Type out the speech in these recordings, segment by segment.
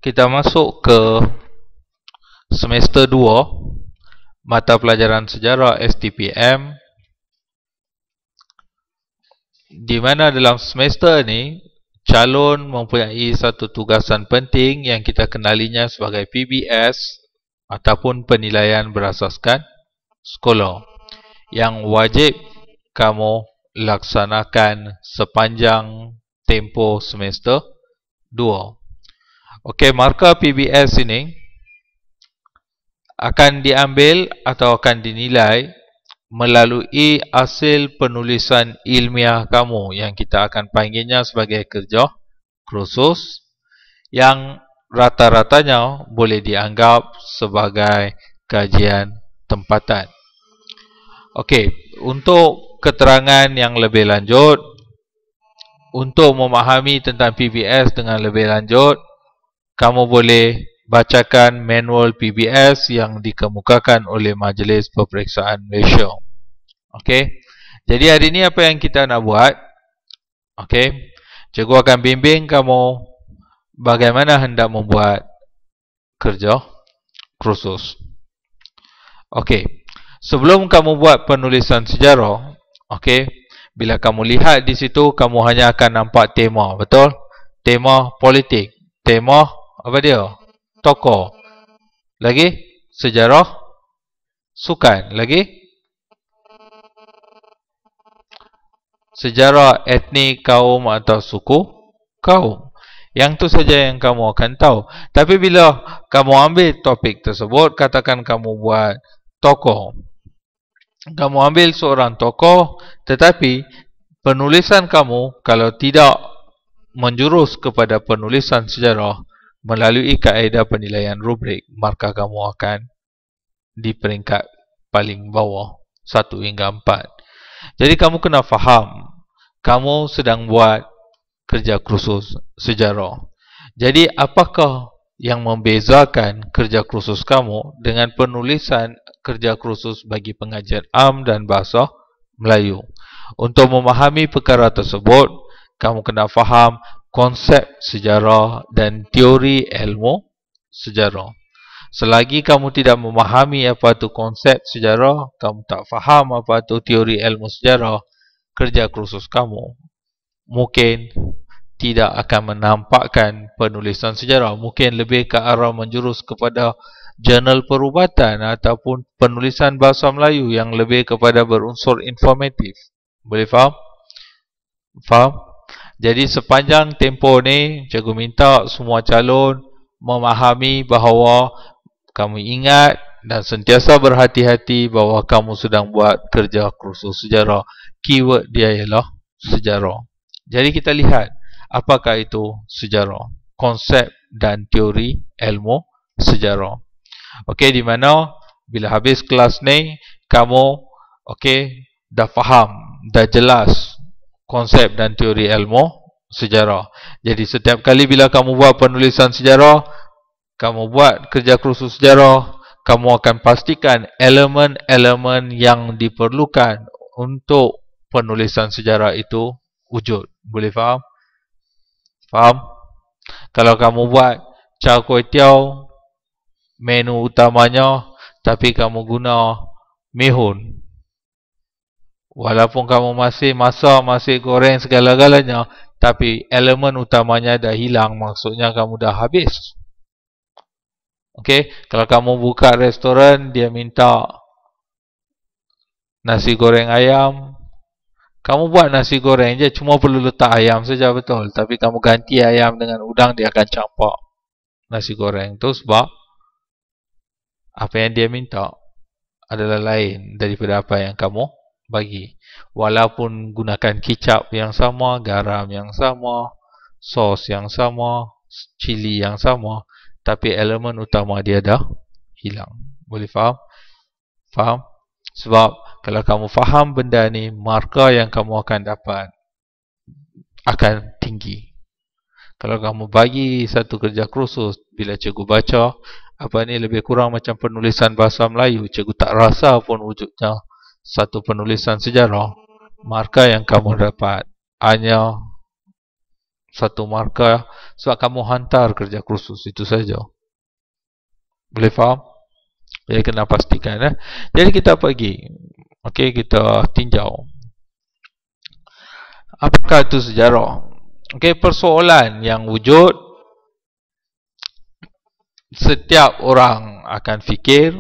kita masuk ke semester 2 mata pelajaran sejarah STPM, di mana dalam semester ni calon mempunyai satu tugasan penting yang kita kenalinya sebagai PBS ataupun penilaian berasaskan sekolah yang wajib kamu laksanakan sepanjang tempoh semester 2. Okey, markah PBS ini akan diambil atau akan dinilai melalui hasil penulisan ilmiah kamu yang kita akan panggilnya sebagai kerja kursus, yang rata-ratanya boleh dianggap sebagai kajian tempatan. Okey, untuk keterangan yang lebih lanjut, untuk memahami tentang PBS dengan lebih lanjut, kamu boleh bacakan manual PBS yang dikemukakan oleh Majlis Peperiksaan Malaysia. Okey. Jadi hari ini apa yang kita nak buat? Okey. Cikgu akan bimbing kamu bagaimana hendak membuat kerja kursus. Okey. Sebelum kamu buat penulisan sejarah, okey, bila kamu lihat di situ kamu hanya akan nampak tema, betul? Tema politik, tema apa dia? Tokoh. Lagi sejarah, sukan. Lagi sejarah etnik, kaum atau suku kaum. Yang tu saja yang kamu akan tahu. Tapi bila kamu ambil topik tersebut, katakan kamu buat tokoh. Kamu ambil seorang tokoh, tetapi penulisan kamu kalau tidak menjurus kepada penulisan sejarah melalui kaedah penilaian rubrik, maka kamu akan di peringkat paling bawah 1 hingga 4. Jadi kamu kena faham kamu sedang buat kerja kursus sejarah. Jadi apakah yang membezakan kerja kursus kamu dengan penulisan kerja kursus bagi pengajian am dan bahasa Melayu? Untuk memahami perkara tersebut, kamu kena faham konsep sejarah dan teori ilmu sejarah. Selagi kamu tidak memahami apa itu konsep sejarah, kamu tak faham apa itu teori ilmu sejarah, kerja kursus kamu mungkin tidak akan menampakkan penulisan sejarah. Mungkin lebih ke arah menjurus kepada jurnal perubatan ataupun penulisan bahasa Melayu yang lebih kepada berunsur informatif. Boleh faham? Faham? Jadi sepanjang tempoh ni, cikgu minta semua calon memahami bahawa kamu ingat dan sentiasa berhati-hati bahawa kamu sedang buat kerja kursus sejarah. Keyword dia ialah sejarah. Jadi kita lihat apakah itu sejarah, konsep dan teori ilmu sejarah. Okey, di mana bila habis kelas ni kamu dah faham, dah jelas konsep dan teori ilmu sejarah. Jadi setiap kali bila kamu buat penulisan sejarah, kamu buat kerja kursus sejarah, kamu akan pastikan elemen-elemen yang diperlukan untuk penulisan sejarah itu wujud. Boleh faham? Faham? Kalau kamu buat char kway teow, menu utamanya, tapi kamu guna mihun, walaupun kamu masih masak, masih goreng segala-galanya, tapi elemen utamanya dah hilang, maksudnya kamu dah habis. Okey, kalau kamu buka restoran, dia minta nasi goreng ayam, kamu buat nasi goreng je, cuma perlu letak ayam saja, betul. Tapi kamu ganti ayam dengan udang, dia akan campak nasi goreng tu sebab apa yang dia minta adalah lain daripada apa yang kamu bagi. Walaupun gunakan kicap yang sama, garam yang sama, sos yang sama, cili yang sama, tapi elemen utama dia dah hilang. Boleh faham? Faham? Sebab kalau kamu faham benda ni, markah yang kamu akan dapat akan tinggi. Kalau kamu bagi satu kerja kursus, bila cikgu baca, apa ni lebih kurang macam penulisan bahasa Melayu, cikgu tak rasa pun wujudnya satu penulisan sejarah, markah yang kamu dapat hanya 1 markah sebab kamu hantar kerja kursus, itu saja. Boleh faham? Jadi kena pastikan. Jadi kita pergi. Okey, kita tinjau. Apakah itu sejarah? Okey, persoalan yang wujud, setiap orang akan fikir,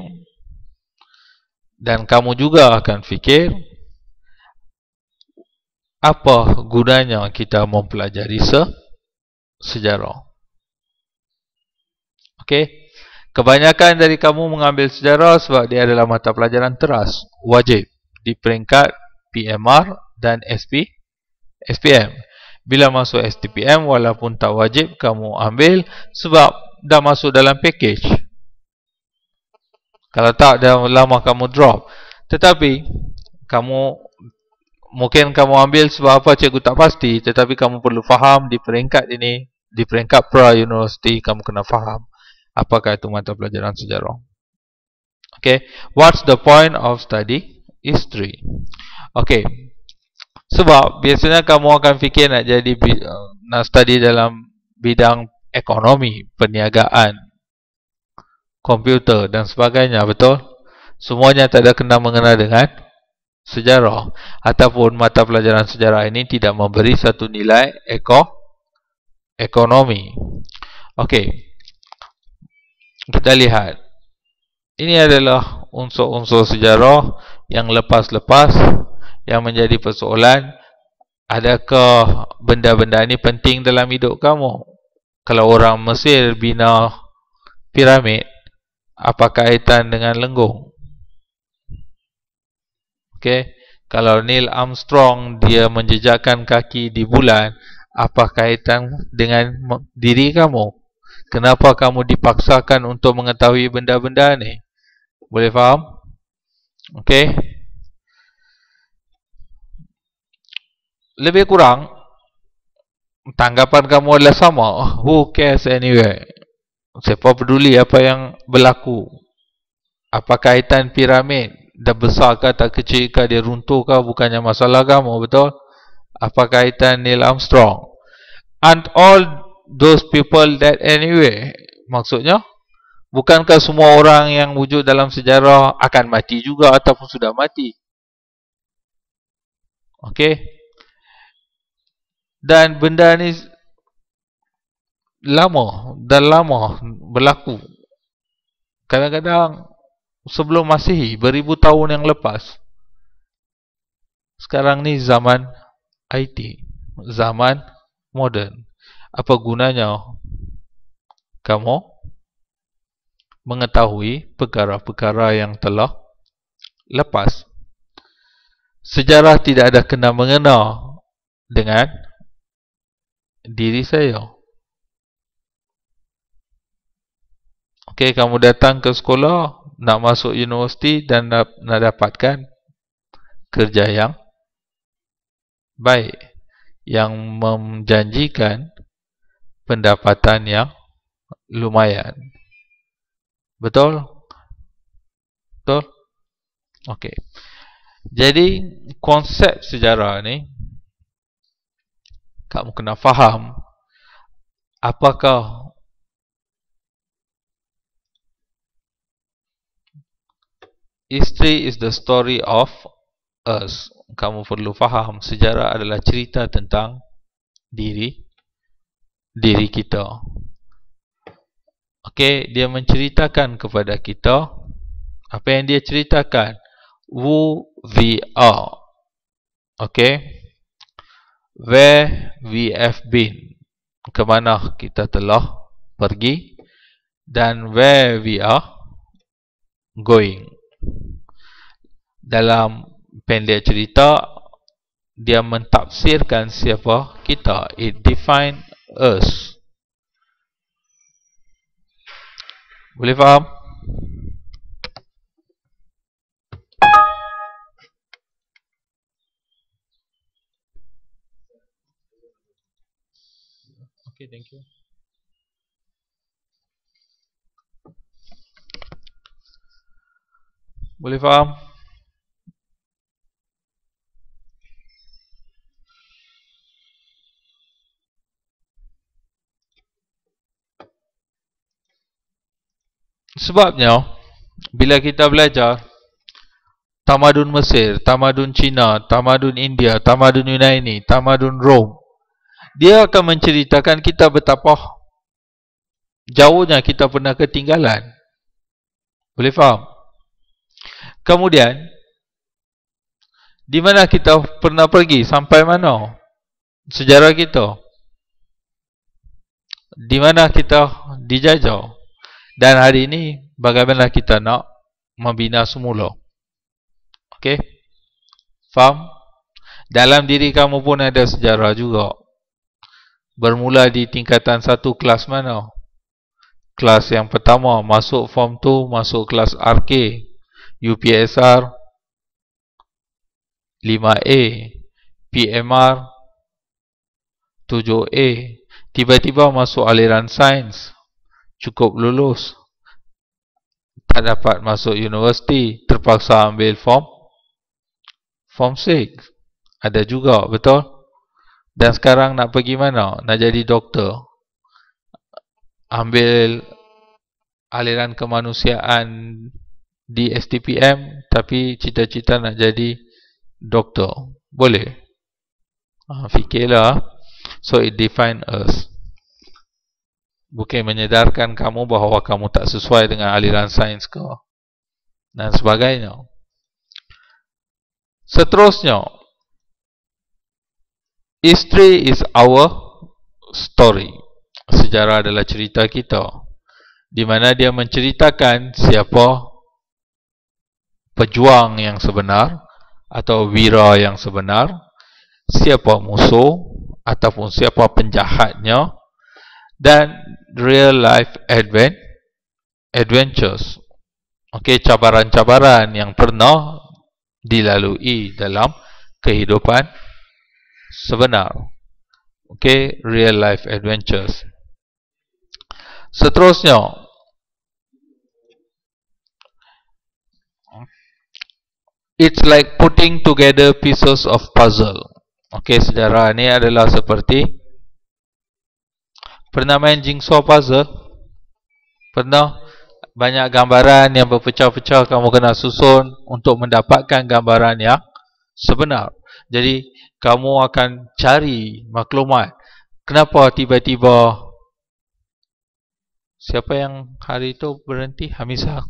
dan kamu juga akan fikir, apa gunanya kita mempelajari sejarah. Okey. Kebanyakan dari kamu mengambil sejarah sebab dia adalah mata pelajaran teras, wajib di peringkat PMR dan SPM. Bila masuk STPM, walaupun tak wajib kamu ambil sebab dah masuk dalam package. Kalau tak, dah lama kamu drop. Tetapi mungkin kamu ambil sebab apa, cikgu tak pasti. Tetapi kamu perlu faham di peringkat ini, di peringkat pra-university, kamu kena faham apakah itu mata pelajaran sejarah. Okay, what's the point of study history? Okay, sebab biasanya kamu akan fikir nak study dalam bidang ekonomi, perniagaan, komputer dan sebagainya, betul? Semuanya tak ada kena mengena dengan sejarah, ataupun mata pelajaran sejarah ini tidak memberi satu nilai ekonomi. Okey, kita lihat. Ini adalah unsur-unsur sejarah yang lepas-lepas yang menjadi persoalan. Adakah benda-benda ini penting dalam hidup kamu? Kalau orang Mesir bina piramid, apa kaitan dengan Lenggong? Okay. Kalau Neil Armstrong dia menjejakkan kaki di bulan, apa kaitan dengan diri kamu? Kenapa kamu dipaksakan untuk mengetahui benda-benda ni? Boleh faham? Okey. Lebih kurang tanggapan kamu adalah sama. Who cares anyway? Siapa peduli apa yang berlaku? Apa kaitan piramid? Dah besar ke tak kecil ke, dia runtuh ke, bukannya masalah kamu, betul? Apa kaitan Neil Armstrong? And all those people that anyway. Maksudnya, bukankah semua orang yang wujud dalam sejarah akan mati juga ataupun sudah mati? Okey. Dan benda ni dah lama berlaku. Kadang-kadang sebelum Masihi, beribu tahun yang lepas. Sekarang ni zaman IT, zaman moden. Apa gunanya kamu mengetahui perkara-perkara yang telah lepas? Sejarah tidak ada kena mengena dengan diri saya. Okey, kamu datang ke sekolah, nak masuk universiti dan nak dapatkan kerja yang baik, yang menjanjikan pendapatan yang lumayan. Betul? Betul? Okey. Jadi konsep sejarah ni kamu kena faham apakah history is the story of us. Kamu perlu faham sejarah adalah cerita tentang diri kita. Okey, dia menceritakan kepada kita apa yang dia ceritakan, who we are. Okey, where we have been, ke mana kita telah pergi, dan where we are going. Dalam pendek cerita, dia mentafsirkan siapa kita. It define us. Boleh faham? Okay, thank you. Boleh faham? Sebabnya, bila kita belajar tamadun Mesir, tamadun Cina, tamadun India, tamadun Yunani, tamadun Rom, dia akan menceritakan kita betapa jauhnya kita pernah ketinggalan. Boleh faham? Kemudian, di mana kita pernah pergi, sampai mana sejarah kita, di mana kita dijajah, dan hari ini bagaimana kita nak membina semula. Okey? Faham? Dalam diri kamu pun ada sejarah juga. Bermula di tingkatan 1 kelas mana? Kelas yang pertama, masuk form 2, masuk kelas RK, UPSR 5A, PMR 7A. Tiba-tiba masuk aliran sains, cukup lulus, tak dapat masuk universiti, terpaksa ambil form 6. Ada juga, betul? Dan sekarang nak pergi mana? Nak jadi doktor, ambil aliran kemanusiaan di STPM, tapi cita-cita nak jadi doktor. Boleh? Fikirlah. So it define us. Bukan menyedarkan kamu bahawa kamu tak sesuai dengan aliran sains ke, dan sebagainya. Seterusnya, history is our story. Sejarah adalah cerita kita, di mana dia menceritakan siapa pejuang yang sebenar atau wira yang sebenar, siapa musuh ataupun siapa penjahatnya, dan real life adventures. Okey, cabaran-cabaran yang pernah dilalui dalam kehidupan sebenar. Okey, real life adventures. Seterusnya, it's like putting together pieces of puzzle. Okey, sejarah ni adalah seperti, pernah main jigsaw puzzle? Pernah? Banyak gambaran yang berpecah-pecah, kamu kena susun untuk mendapatkan gambaran yang sebenar. Jadi, kamu akan cari maklumat. Kenapa tiba-tiba, siapa yang hari itu berhenti? Hamizan?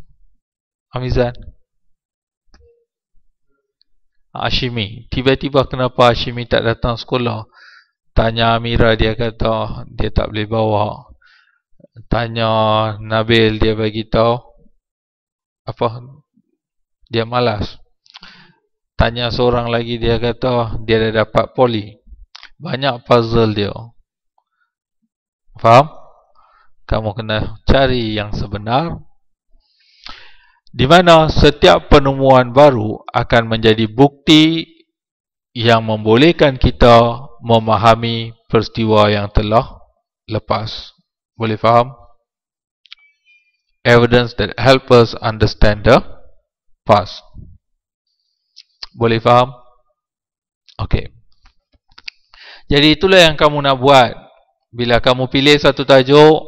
Hashimi. Tiba-tiba kenapa Hashimi tak datang sekolah? Tanya Amira, dia kata dia tak boleh bawa. Tanya Nabil, dia bagi tahu apa, dia malas. Tanya seorang lagi, dia kata dia dah dapat poli. Banyak puzzle dia. Faham? Kamu kena cari yang sebenar, di mana setiap penemuan baru akan menjadi bukti yang membolehkan kita memahami peristiwa yang telah lepas. Boleh faham? Evidence that help us understand the past. Boleh faham? Okey. Jadi itulah yang kamu nak buat. Bila kamu pilih satu tajuk,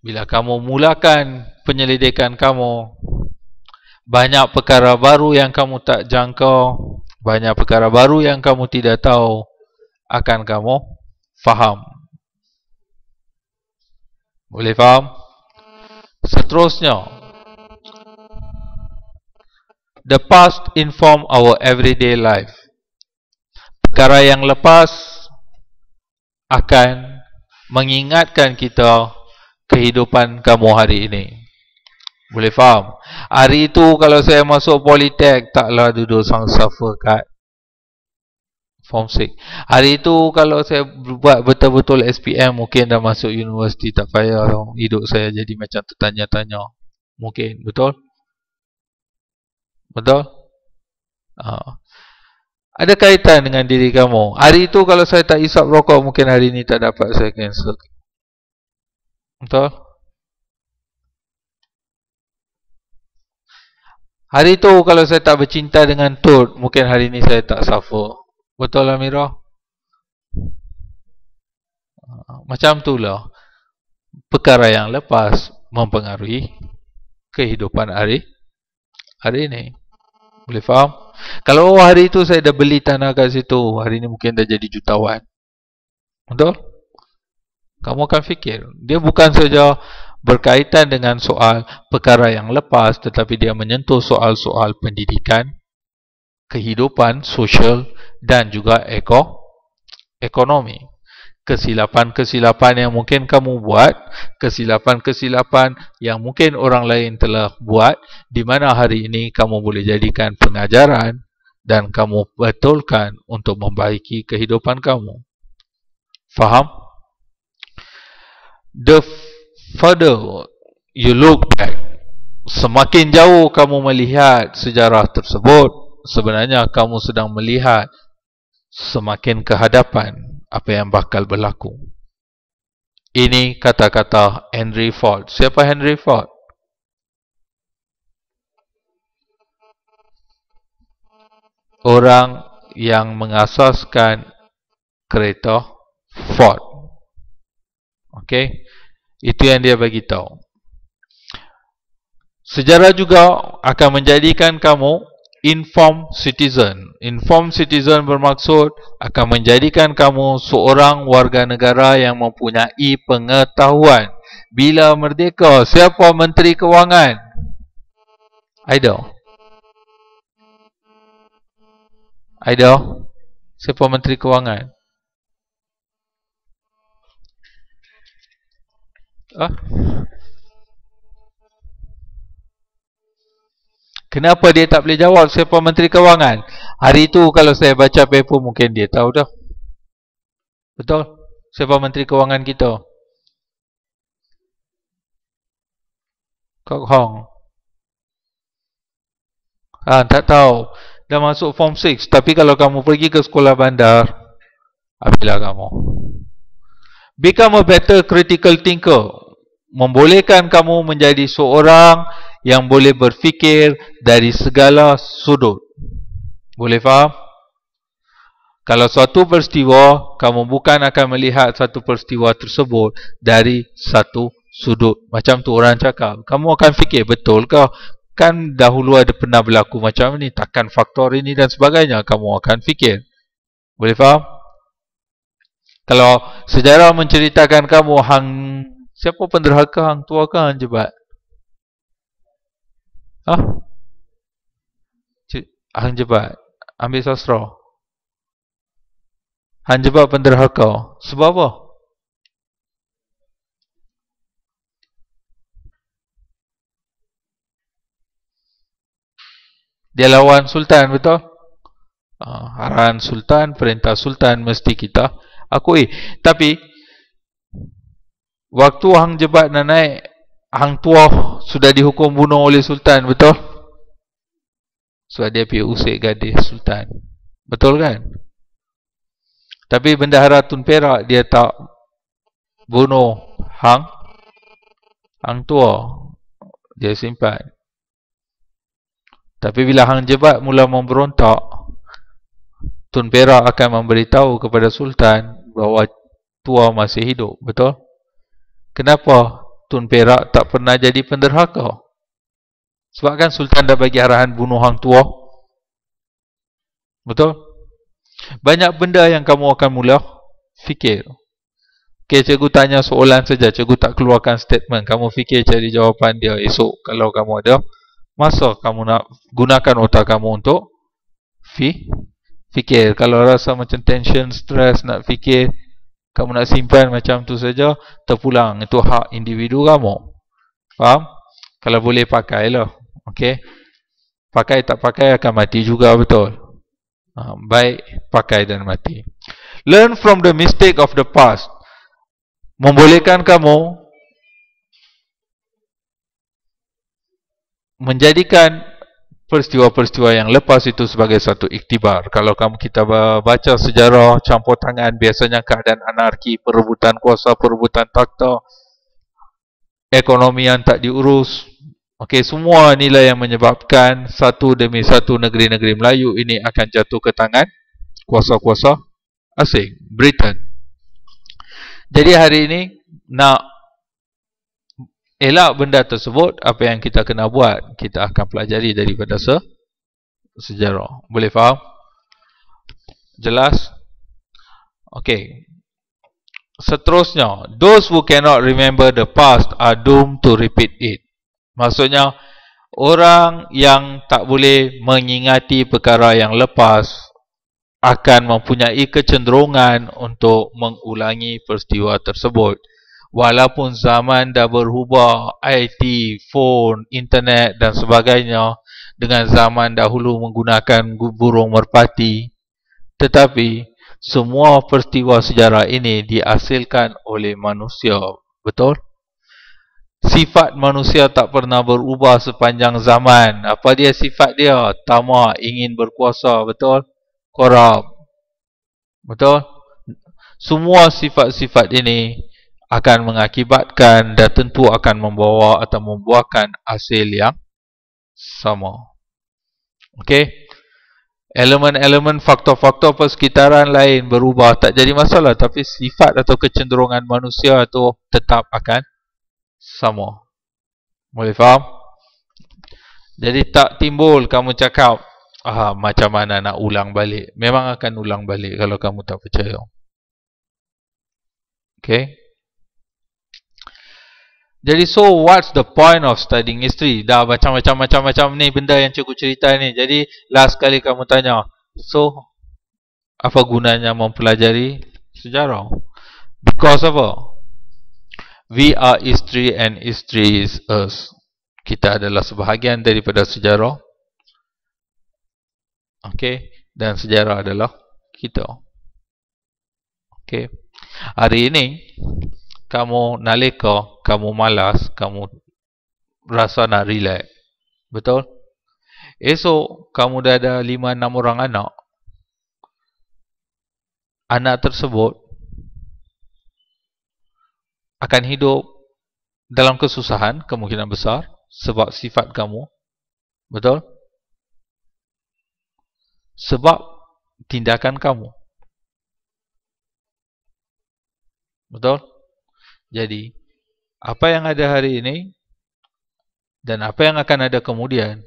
bila kamu mulakan penyelidikan kamu, banyak perkara baru yang kamu tak jangkau, banyak perkara baru yang kamu tidak tahu, akan kamu faham. Boleh faham? Seterusnya, the past inform our everyday life. Perkara yang lepas akan mengingatkan kita kehidupan kamu hari ini. Boleh faham? Hari itu kalau saya masuk Politek, taklah duduk suffer kat form 6. Hari itu kalau saya buat betul-betul SPM, mungkin dah masuk universiti, tak payah hidup saya jadi macam tertanya-tanya. Mungkin, betul? Betul? Ada kaitan dengan diri kamu. Hari itu kalau saya tak isap rokok, mungkin hari ini tak dapat saya cancel. Betul? Hari itu kalau saya tak bercinta dengan Tut, mungkin hari ini saya tak suffer. Betul Amirah? Macam itulah perkara yang lepas. mempengaruhi kehidupan hari ini. Boleh faham? Kalau hari itu saya dah beli tanah kat situ, hari ini mungkin dah jadi jutawan. Betul? Kamu akan fikir. Dia bukan saja berkaitan dengan soal perkara yang lepas, tetapi dia menyentuh soal-soal pendidikan, kehidupan sosial dan juga ekonomi. Kesilapan-kesilapan yang mungkin kamu buat, kesilapan-kesilapan yang mungkin orang lain telah buat, di mana hari ini kamu boleh jadikan pengajaran dan kamu betulkan untuk membaiki kehidupan kamu. Faham? The further you look back, semakin jauh kamu melihat sejarah tersebut, sebenarnya kamu sedang melihat semakin ke hadapan apa yang bakal berlaku. Ini kata-kata Henry Ford. Siapa Henry Ford? Orang yang mengasaskan kereta Ford. Okey, itu yang dia bagi tahu. Sejarah juga akan menjadikan kamu informed citizen. Informed citizen bermaksud akan menjadikan kamu seorang warga negara yang mempunyai pengetahuan. Bila merdeka, siapa Menteri Kewangan? Aida. Siapa Menteri Kewangan? Kenapa dia tak boleh jawab siapa Menteri Kewangan? Hari itu kalau saya baca paper mungkin dia tahu dah. Betul? Siapa Menteri Kewangan kita? Kok Hong? Tak tahu. Dah masuk form 6. Tapi kalau kamu pergi ke sekolah bandar, ambillah kamu. Become a better critical thinker. Membolehkan kamu menjadi seorang yang boleh berfikir dari segala sudut. Boleh faham? Kalau suatu peristiwa, kamu bukan akan melihat satu peristiwa tersebut dari satu sudut. Macam tu orang cakap. Kamu akan fikir, betul ke? Kan dahulu ada pernah berlaku macam ni, takkan faktor ini dan sebagainya. Kamu akan fikir. Boleh faham? Kalau sejarah menceritakan kamu siapa penderhaka, hang tua ke hang jebat? Hang jebat. Ambil sastra. Hang jebat penderhaka. Sebab apa? Dia lawan sultan, betul? Arahan sultan, perintah sultan mesti kita akui. Tapi waktu hang jebat nak naik, hang tua sudah dihukum bunuh oleh sultan, betul? Sebab dia pergi usik gadis sultan. Betul kan? Tapi bendahara Tun Perak dia tak bunuh hang tua. Dia simpan. Tapi bila hang jebat mula memberontak, Tun Perak akan memberitahu kepada sultan bahawa tua masih hidup. Betul? Kenapa Tun Perak tak pernah jadi penderhaka? Sebab kan sultan dah bagi arahan bunuh hang tua. Betul? Banyak benda yang kamu akan mula fikir. Okay, cikgu tanya soalan saja, cikgu tak keluarkan statement. Kamu fikir cari jawapan dia esok. Kalau kamu ada masa, kamu nak gunakan otak kamu untuk fikir. Kalau rasa macam tension, stress, nak fikir, kamu nak simpan macam tu saja, terpulang. Itu hak individu kamu. Faham? Kalau boleh pakailah. Okey. Pakai tak pakai akan mati juga, betul? Baik pakai dan mati. Learn from the mistake of the past. Membolehkan kamu menjadikan peristiwa-peristiwa yang lepas itu sebagai satu iktibar. Kalau kita baca sejarah campur tangan, biasanya keadaan anarki, perebutan kuasa, perebutan takhta, ekonomi yang tak diurus. Okey, semua nilai yang menyebabkan satu demi satu negeri-negeri Melayu ini akan jatuh ke tangan kuasa-kuasa asing, Britain. Jadi hari ini nak elak benda tersebut, apa yang kita kena buat? Kita akan pelajari daripada sejarah. Boleh faham? Jelas? Okey. Seterusnya, those who cannot remember the past are doomed to repeat it. Maksudnya, orang yang tak boleh mengingati perkara yang lepas akan mempunyai kecenderungan untuk mengulangi peristiwa tersebut. Walaupun zaman dah berubah, IT, phone, internet dan sebagainya, dengan zaman dahulu menggunakan burung merpati, tetapi semua peristiwa sejarah ini dihasilkan oleh manusia. Betul? Sifat manusia tak pernah berubah sepanjang zaman. Apa dia sifat dia? Tamak, ingin berkuasa. Betul? Korup. Betul? Semua sifat-sifat ini akan mengakibatkan dan tentu akan membawa atau membuahkan hasil yang sama. Okey? Elemen-elemen faktor-faktor persekitaran lain berubah, tak jadi masalah, tapi sifat atau kecenderungan manusia itu tetap akan sama. Boleh faham? Jadi tak timbul kamu cakap, macam mana nak ulang balik. Memang akan ulang balik kalau kamu tak percaya. Okay? Jadi so what's the point of studying history? Dah macam-macam ni benda yang cikgu cerita ni. Jadi last kali kamu tanya, so apa gunanya mempelajari sejarah? Because apa? We are history and history is us. Kita adalah sebahagian daripada sejarah. Okay? Dan sejarah adalah kita. Okay? Hari ini kamu nalika, kamu malas, kamu rasa nak relax. Betul? Esok kamu dah ada 5-6 orang anak. Anak tersebut akan hidup dalam kesusahan, kemungkinan besar, sebab sifat kamu. Betul? Sebab tindakan kamu. Betul? Jadi, apa yang ada hari ini dan apa yang akan ada kemudian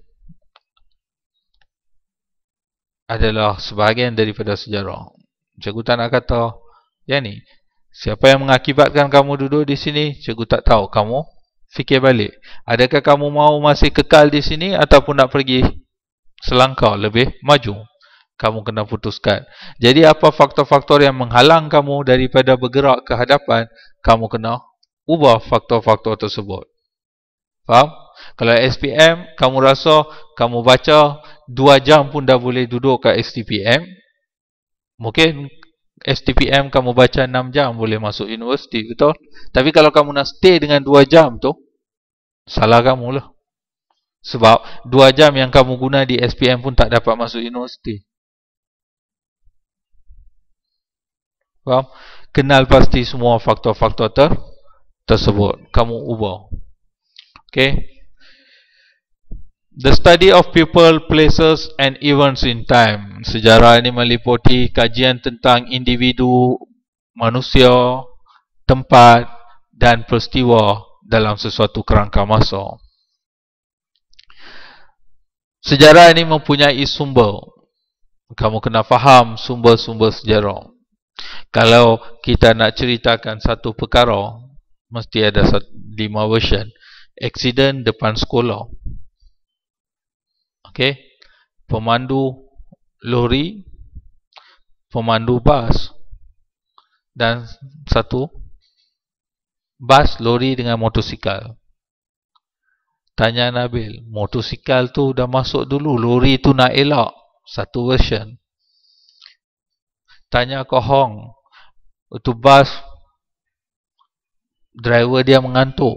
adalah sebahagian daripada sejarah. Cikgu tak nak kata, ya ni, siapa yang mengakibatkan kamu duduk di sini, cikgu tak tahu. Kamu fikir balik. Adakah kamu mahu masih kekal di sini ataupun nak pergi selangkah lebih maju? Kamu kena putuskan. Jadi apa faktor-faktor yang menghalang kamu daripada bergerak ke hadapan, kamu kena ubah faktor-faktor tersebut. Faham? Kalau SPM, kamu rasa kamu baca 2 jam pun dah boleh duduk kat STPM, mungkin STPM kamu baca 6 jam boleh masuk universiti, betul? Tapi kalau kamu nak stay dengan 2 jam tu, salah kamu lah. Sebab 2 jam yang kamu guna di SPM pun tak dapat masuk universiti. Faham? Kenal pasti semua faktor-faktor tersebut. Kamu ubah. Okay? The study of people, places and events in time. Sejarah ini meliputi kajian tentang individu, manusia, tempat dan peristiwa dalam sesuatu kerangka masa. Sejarah ini mempunyai sumber. Kamu kena faham sumber-sumber sejarah. Kalau kita nak ceritakan satu perkara, mesti ada 5 version. Accident depan sekolah. Okay. Pemandu lori, pemandu bas, dan satu bas, lori dengan motosikal. Tanya Nabil, motosikal tu dah masuk dulu, lori tu nak elak. Satu version. Tanya Kohong, itu bas, driver dia mengantuk.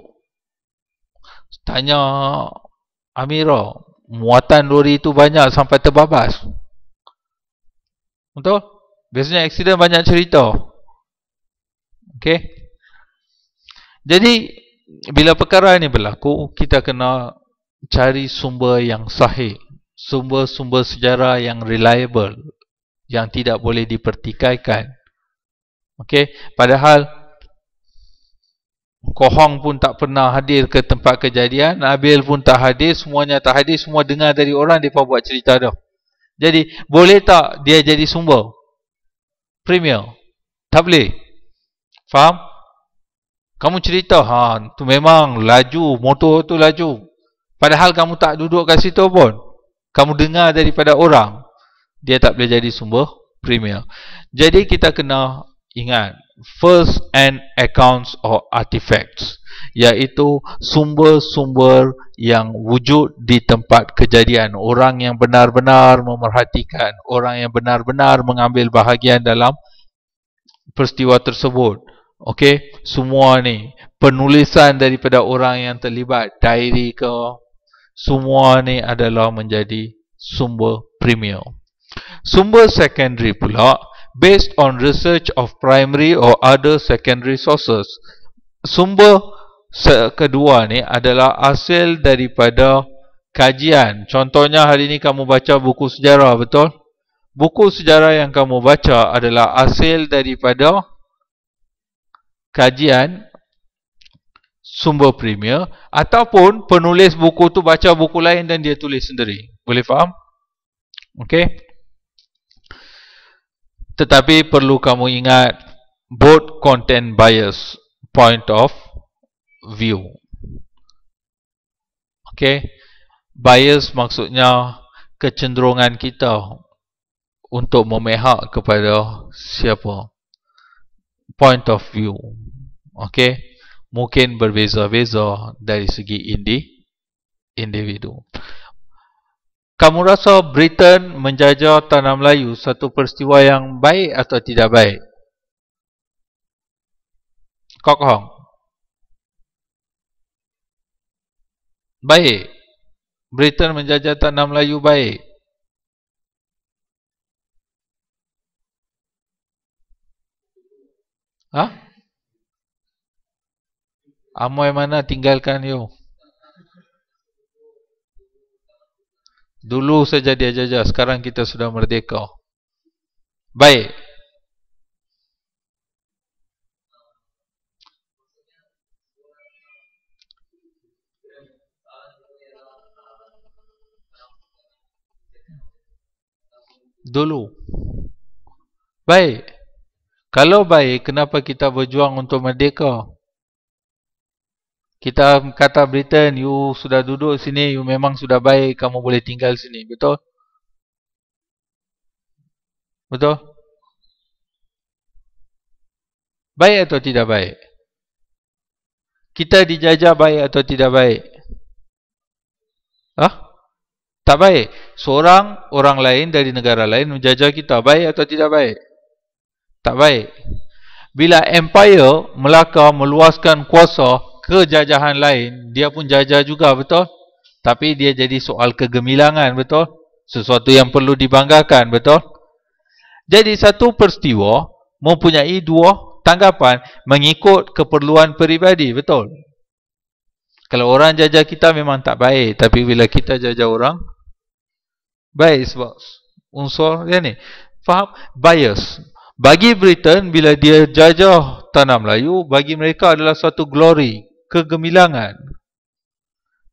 Tanya Amira, muatan lori itu banyak sampai terbabas. Betul? Biasanya aksiden banyak cerita. Okay? Jadi, bila perkara ini berlaku, kita kena cari sumber yang sahih. Sumber-sumber sejarah yang reliable. Yang tidak boleh dipertikaikan. Okay? Padahal, Kohong pun tak pernah hadir ke tempat kejadian, Nabil pun tak hadir, semuanya tak hadir, semua dengar dari orang, mereka buat cerita dah. Jadi, boleh tak dia jadi sumber premier? Tak boleh. Faham? Kamu cerita, tu memang laju, motor tu laju. Padahal kamu tak duduk kat situ pun. Kamu dengar daripada orang. Dia tak boleh jadi sumber premier. Jadi kita kena ingat first hand accounts or artifacts, iaitu sumber-sumber yang wujud di tempat kejadian. Orang yang benar-benar memerhatikan, orang yang benar-benar mengambil bahagian dalam peristiwa tersebut. Okey, semua ni penulisan daripada orang yang terlibat, diary ke, semua ni adalah menjadi sumber premier. Sumber secondary pula based on research of primary or other secondary sources. Sumber kedua ni adalah hasil daripada kajian. Contohnya hari ni kamu baca buku sejarah, betul? Buku sejarah yang kamu baca adalah hasil daripada kajian sumber premier, ataupun penulis buku tu baca buku lain dan dia tulis sendiri. Boleh faham? Okey. Tetapi perlu kamu ingat both content bias, point of view. Okey. Bias maksudnya kecenderungan kita untuk memihak kepada siapa. Point of view. Okey. Mungkin berbeza-beza dari segi individu. Kamu rasa Britain menjajah tanah Melayu satu peristiwa yang baik atau tidak baik? Kok Hong? Baik. Britain menjajah tanah Melayu baik. Amoy mana tinggalkan you? Dulu saja dia jajah, sekarang kita sudah merdeka. Baik. Dulu. Baik. Kalau baik, kenapa kita berjuang untuk merdeka? Kita kata Britain, you sudah duduk sini, you memang sudah baik, kamu boleh tinggal sini. Betul? Betul? Baik atau tidak baik? Kita dijajah baik atau tidak baik? Tak baik. Seorang orang lain dari negara lain menjajah kita, baik atau tidak baik? Tak baik. Bila empire Melaka meluaskan kuasa ke jajahan lain, dia pun jajah juga, betul? Tapi dia jadi soal kegemilangan, betul? Sesuatu yang perlu dibanggakan, betul? Jadi satu peristiwa mempunyai dua tanggapan mengikut keperluan peribadi, betul? Kalau orang jajah kita memang tak baik, tapi bila kita jajah orang, baik sebab unsur dia ni. Faham? Bias. Bagi Britain, bila dia jajah tanah Melayu, bagi mereka adalah satu glory, kegemilangan.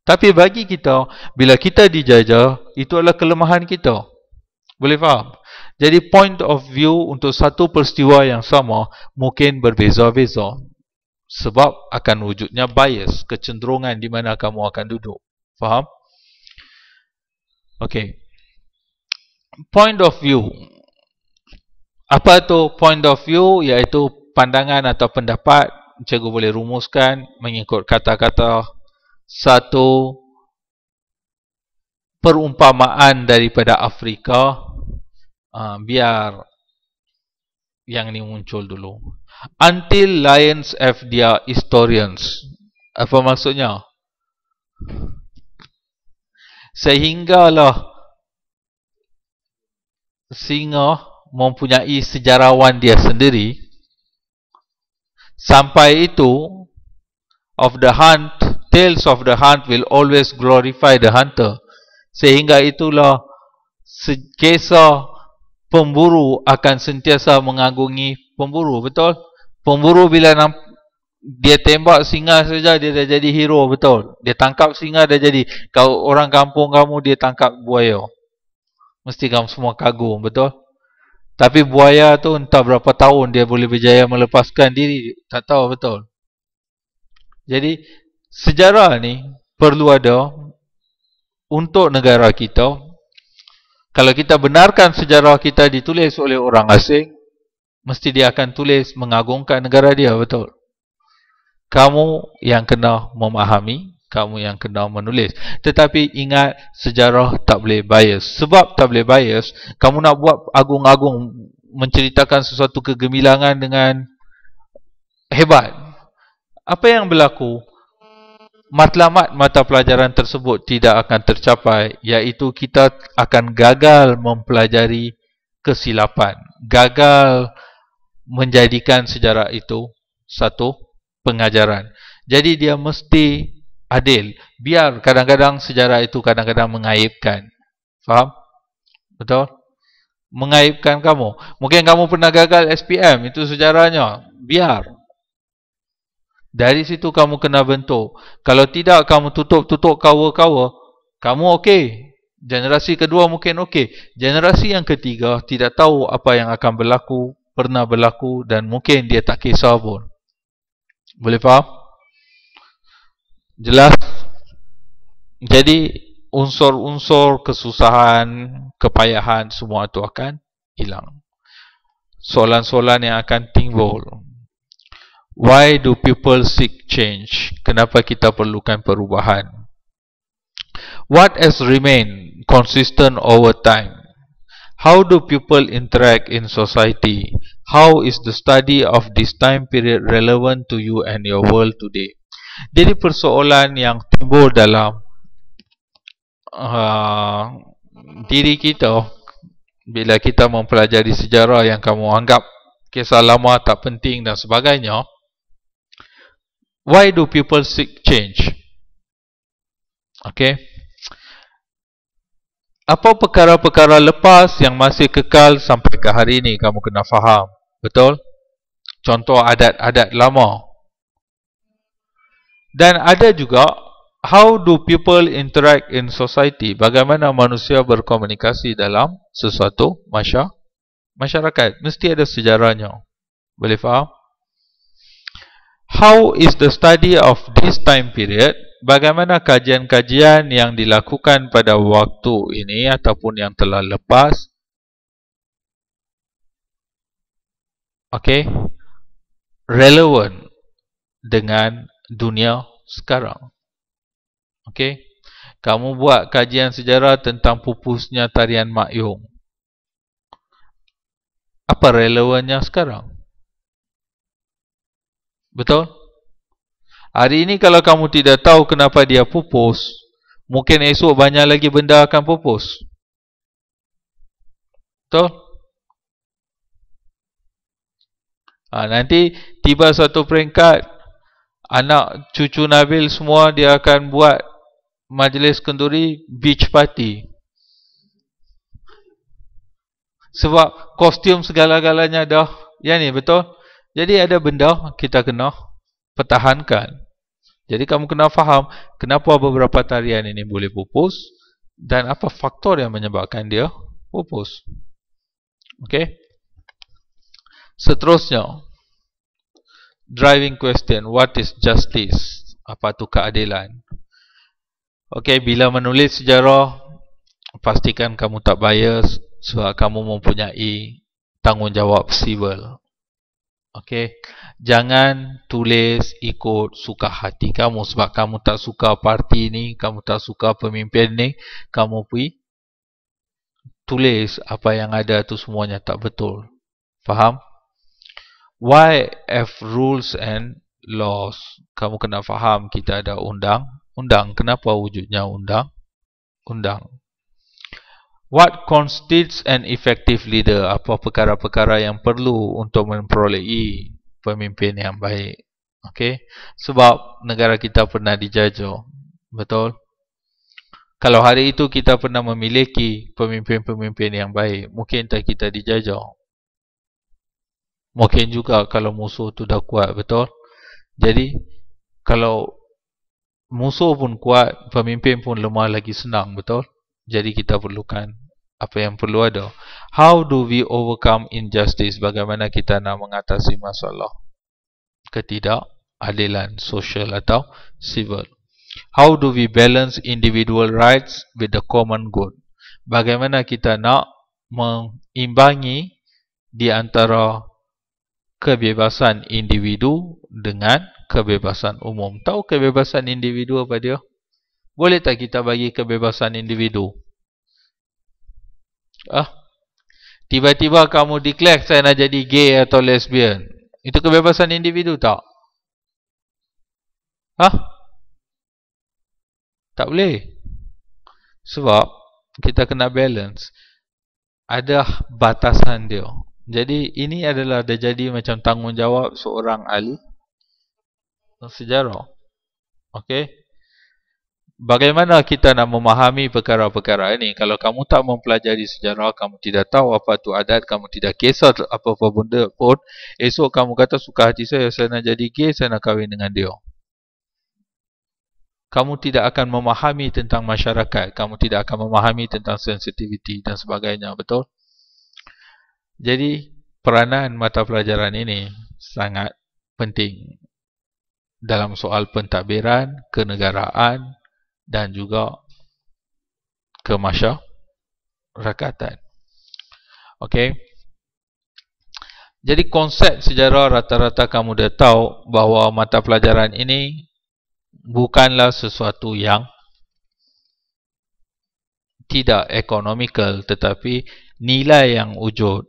Tapi bagi kita, bila kita dijajah, itu adalah kelemahan kita. Boleh faham? Jadi point of view untuk satu peristiwa yang sama mungkin berbeza-beza. Sebab akan wujudnya bias, kecenderungan di mana kamu akan duduk. Faham? Okey. Point of view. Apa tu point of view? Iaitu pandangan atau pendapat. Cikgu boleh rumuskan mengikut kata-kata satu perumpamaan daripada Afrika. Biar yang ni muncul dulu. Until lions have their historians. Apa maksudnya? Sehinggalah singa mempunyai sejarawan dia sendiri, sampai itu of the hunt, tales of the hunt will always glorify the hunter. Sehingga itulah kisah pemburu akan sentiasa mengagungi pemburu, betul? Pemburu bila Dia tembak singa saja dia dah jadi hero, betul. Dia tangkap singa dah jadi. Kau orang kampung kamu dia tangkap buaya. Mesti kamu semua kagum, betul? Tapi buaya tu entah berapa tahun dia boleh berjaya melepaskan diri, tak tahu, betul. Jadi sejarah ni perlu ada untuk negara kita. Kalau kita benarkan sejarah kita ditulis oleh orang asing, mesti dia akan tulis mengagungkan negara dia, betul. Kamu yang kena memahami, kamu yang kena menulis. Tetapi ingat, sejarah tak boleh bias. Sebab tak boleh bias, kamu nak buat agung-agung, menceritakan sesuatu kegemilangan dengan hebat. Apa yang berlaku? Matlamat mata pelajaran tersebut tidak akan tercapai, iaitu kita akan gagal mempelajari kesilapan. Gagal menjadikan sejarah itu satu pengajaran. Jadi dia mesti adil. Biar kadang-kadang sejarah itu kadang-kadang mengaibkan. Faham? Betul? Mengaibkan kamu. Mungkin kamu pernah gagal SPM, itu sejarahnya. Biar. Dari situ kamu kena bentuk. Kalau tidak kamu tutup-tutup kawa-kawa, kamu okey. Generasi kedua mungkin okey. Generasi yang ketiga tidak tahu apa yang akan berlaku, pernah berlaku dan mungkin dia tak kisah pun. Boleh faham? Jelas? Jadi unsur-unsur kesusahan, kepayahan semua itu akan hilang. Soalan-soalan yang akan timbul. Why do people seek change? Kenapa kita perlukan perubahan? What has remained consistent over time? How do people interact in society? How is the study of this time period relevant to you and your world today? Jadi persoalan yang timbul dalam diri kita bila kita mempelajari sejarah yang kamu anggap kisah lama tak penting dan sebagainya. Why do people seek change? Okay. Apa perkara-perkara lepas yang masih kekal sampai ke hari ini kamu kena faham. Betul? Contoh adat-adat lama. Dan ada juga, how do people interact in society? Bagaimana manusia berkomunikasi dalam sesuatu masyarakat. Mesti ada sejarahnya. Boleh faham? How is the study of this time period? Bagaimana kajian-kajian yang dilakukan pada waktu ini ataupun yang telah lepas, okay, relevan dengan dunia sekarang. Okay, kamu buat kajian sejarah tentang pupusnya tarian Mak Yong. Apa relevannya sekarang? Betul? Hari ini kalau kamu tidak tahu kenapa dia pupus, mungkin esok banyak lagi benda akan pupus. Betul? Nanti tiba satu peringkat, anak cucu Nabil semua dia akan buat majlis kenduri beach party. Sebab kostum segala-galanya dah, ya ni betul? Jadi ada benda kita kena pertahankan. Jadi kamu kena faham kenapa beberapa tarian ini boleh pupus dan apa faktor yang menyebabkan dia pupus. Okey. Seterusnya, driving question, what is justice? Apa itu keadilan? Okey, bila menulis sejarah, pastikan kamu tak bias sebab kamu mempunyai tanggungjawab sivil. Okey, jangan tulis ikut suka hati kamu sebab kamu tak suka parti ni, kamu tak suka pemimpin ni, kamu pergi tulis apa yang ada tu semuanya tak betul. Faham? Why have rules and laws? Kamu kena faham kita ada undang-undang. Kenapa wujudnya undang-undang? What constitutes an effective leader? Apa perkara-perkara yang perlu untuk memperolehi pemimpin yang baik? Okay? Sebab negara kita pernah dijajah. Betul? Kalau hari itu kita pernah memiliki pemimpin-pemimpin yang baik, mungkin tak kita dijajah. Mungkin juga kalau musuh tu dah kuat, betul? Jadi kalau musuh pun kuat, pemimpin pun lemah, lagi senang, betul? Jadi kita perlukan apa yang perlu ada. How do we overcome injustice? Bagaimana kita nak mengatasi masalah ketidakadilan sosial atau civil? How do we balance individual rights with the common good? Bagaimana kita nak mengimbangi di antara kebebasan individu dengan kebebasan umum. Tahu kebebasan individu apa dia? Boleh tak kita bagi kebebasan individu? Tiba-tiba kamu declare saya nak jadi gay atau lesbian. Itu kebebasan individu tak? Tak boleh. Sebab kita kena balance. Ada batasan dia. Jadi ini adalah dah jadi macam tanggungjawab seorang ahli sejarah. Okey. Bagaimana kita nak memahami perkara-perkara ini? Kalau kamu tak mempelajari sejarah, kamu tidak tahu apa itu adat, kamu tidak kisah apa-apa benda pun, esok kamu kata suka hati saya nak jadi gay, saya nak kahwin dengan dia. Kamu tidak akan memahami tentang masyarakat, kamu tidak akan memahami tentang sensitivity dan sebagainya, betul? Jadi, peranan mata pelajaran ini sangat penting dalam soal pentadbiran, kenegaraan dan juga kemasyarakatan. Okey. Jadi konsep sejarah rata-rata kamu dah tahu bahawa mata pelajaran ini bukanlah sesuatu yang tidak ekonomikal, tetapi nilai yang wujud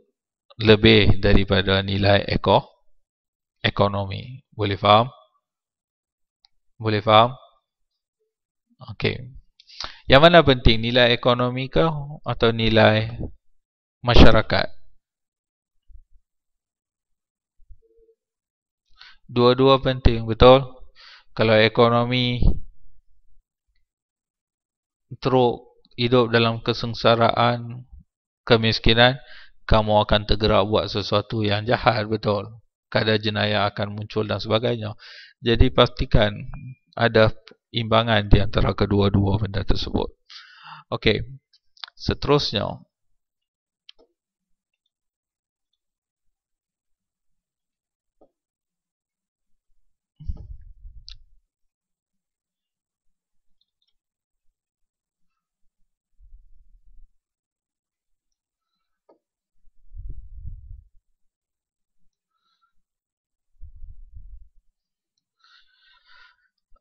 lebih daripada nilai ekonomi. Boleh faham? Boleh faham? Okey. Yang mana penting, nilai ekonomi ke atau nilai masyarakat? Dua-dua penting, betul? Kalau ekonomi teruk hidup dalam kesengsaraan, kemiskinan, kamu akan tergerak buat sesuatu yang jahat, betul? Kadar jenayah akan muncul dan sebagainya. Jadi pastikan ada imbangan di antara kedua-dua benda tersebut. Okey. Seterusnya,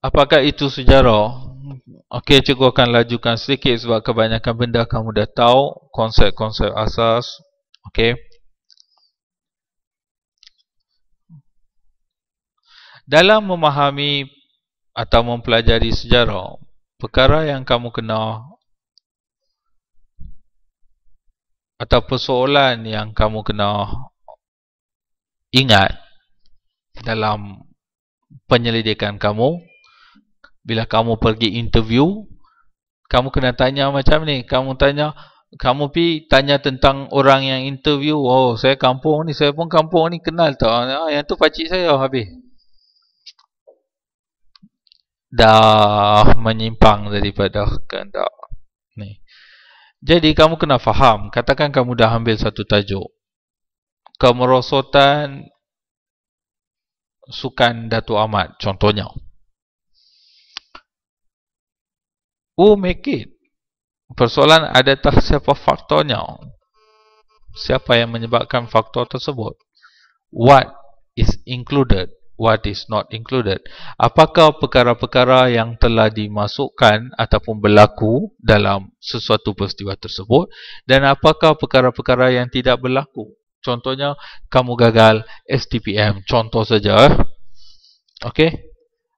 apakah itu sejarah? Okey, cikgu akan lajukan sedikit sebab kebanyakan benda kamu dah tahu, konsep-konsep asas. Okey. Dalam memahami atau mempelajari sejarah, perkara yang kamu kena atau persoalan yang kamu kena ingat dalam penyelidikan kamu, bila kamu pergi interview, kamu kena tanya macam ni. Kamu pergi tanya tentang orang yang interview. Oh, saya kampung ni, saya pun kampung ni, kenal tak? Yang tu pakcik saya, habis. Dah menyimpang daripada kehendak ni. Jadi kamu kena faham. Katakan kamu dah ambil satu tajuk, kemerosotan sukan Datuk Ahmad, contohnya. Make it. Persoalan adakah siapa faktornya? Siapa yang menyebabkan faktor tersebut? What is included? What is not included? Apakah perkara-perkara yang telah dimasukkan ataupun berlaku dalam sesuatu peristiwa tersebut? Dan apakah perkara-perkara yang tidak berlaku? Contohnya, kamu gagal STPM. Contoh saja. Okey?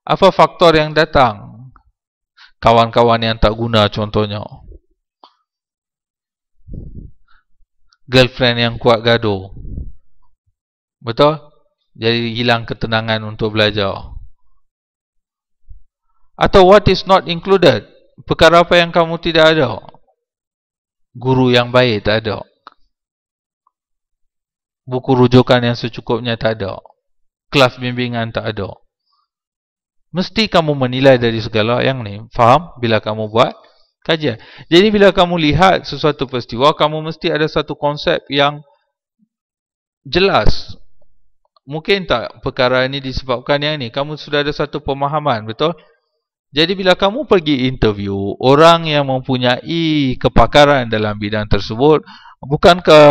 Apa faktor yang datang? Kawan-kawan yang tak guna, contohnya. Girlfriend yang kuat gaduh. Betul? Jadi hilang ketenangan untuk belajar. Atau what is not included? Perkara apa yang kamu tidak ada? Guru yang baik tak ada. Buku rujukan yang secukupnya tak ada. Kelas bimbingan tak ada. Mesti kamu menilai dari segala yang ni. Faham? Bila kamu buat kajian. Jadi bila kamu lihat sesuatu peristiwa, kamu mesti ada satu konsep yang jelas. Mungkin tak perkara ini disebabkan yang ni. Kamu sudah ada satu pemahaman, betul? Jadi bila kamu pergi interview orang yang mempunyai kepakaran dalam bidang tersebut, bukankah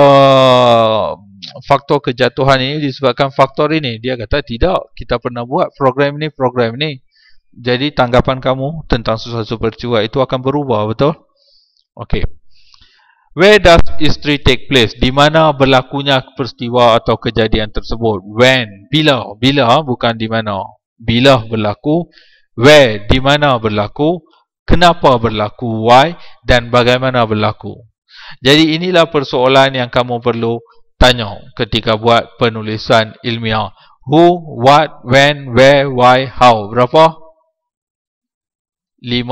faktor kejatuhan ini disebabkan faktor ini? Dia kata tidak, kita pernah buat program ini. Jadi tanggapan kamu tentang sesuatu peristiwa itu akan berubah, betul? Okey. Where does history take place? Di mana berlakunya peristiwa atau kejadian tersebut? When? Bila? Bila, bukan di mana. Bila berlaku? Where? Di mana berlaku? Kenapa berlaku? Why? Dan bagaimana berlaku? Jadi inilah persoalan yang kamu perlu tanya ketika buat penulisan ilmiah. Who, what, when, where, why, how. Berapa? 5,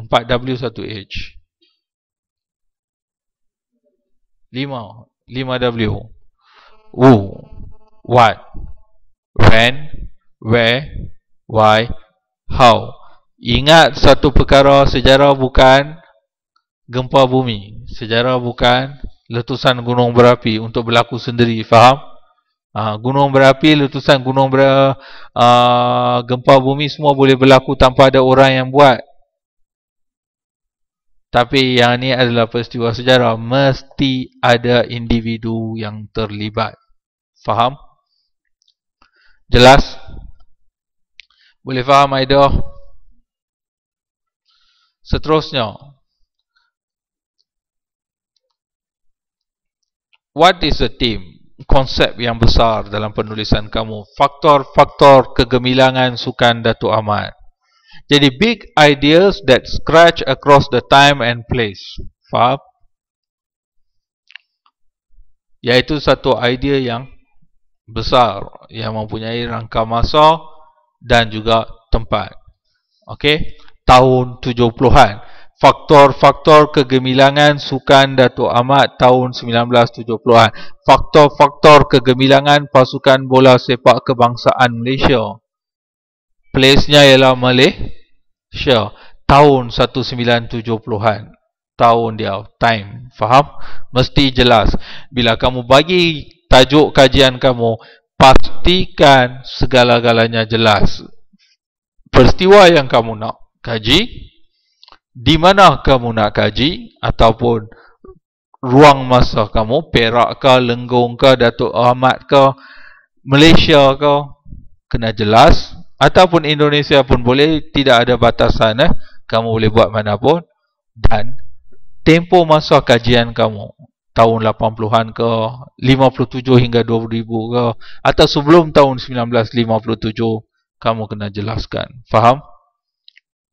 4W1H. 5W. Who, what, when, where, why, how. Ingat satu perkara, sejarah bukan gempa bumi. Sejarah bukan letusan gunung berapi untuk berlaku sendiri. Faham? Gunung berapi, letusan gempa bumi semua boleh berlaku tanpa ada orang yang buat. Tapi yang ni adalah peristiwa sejarah. Mesti ada individu yang terlibat. Faham? Jelas? Boleh faham, Aida? Seterusnya. What is a theme? Konsep yang besar dalam penulisan kamu. Faktor-faktor kegemilangan Sukan Datuk Ahmad. Jadi big ideas that scratch across the time and place. Faham? Iaitu satu idea yang besar, yang mempunyai rangka masa dan juga tempat. Okey, tahun 70-an. Faktor-faktor kegemilangan Sukan Datuk Ahmad tahun 1970-an. Faktor-faktor kegemilangan pasukan bola sepak kebangsaan Malaysia. Place-nya ialah Malaysia. Tahun 1970-an. Tahun dia, time. Faham? Mesti jelas. Bila kamu bagi tajuk kajian kamu, pastikan segala-galanya jelas. Peristiwa yang kamu nak kaji, di mana kamu nak kaji, ataupun ruang masa kamu, Perak ke, Lenggong ke, Datuk Ahmad ke, Malaysia ke, kena jelas. Ataupun Indonesia pun boleh, tidak ada batasan. Kamu boleh buat mana pun. Dan tempoh masa kajian kamu, tahun 80-an ke, 57 hingga 2000 ke, atau sebelum tahun 1957, kamu kena jelaskan. Faham?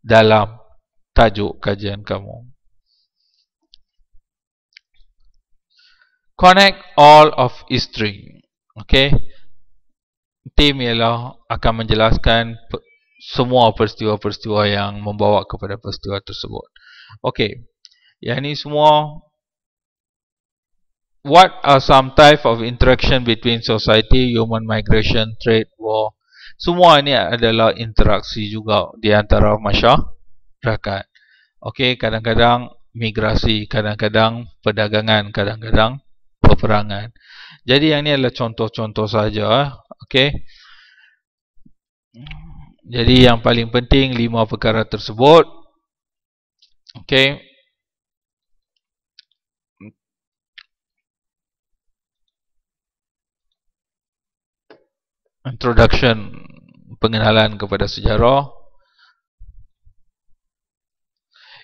Dalam tajuk kajian kamu. Connect all of history. Okay. Tim ialah akan menjelaskan semua peristiwa-peristiwa yang membawa kepada peristiwa tersebut. Okay. Yang ini semua. What are some type of interaction between society, human migration, trade, war? Semua ini adalah interaksi juga di antara masyarakat. Okey, kadang-kadang migrasi, kadang-kadang perdagangan, kadang-kadang peperangan. Jadi yang ini adalah contoh-contoh saja. Okey. Jadi yang paling penting 5 perkara tersebut. Okey. Introduction, pengenalan kepada sejarah.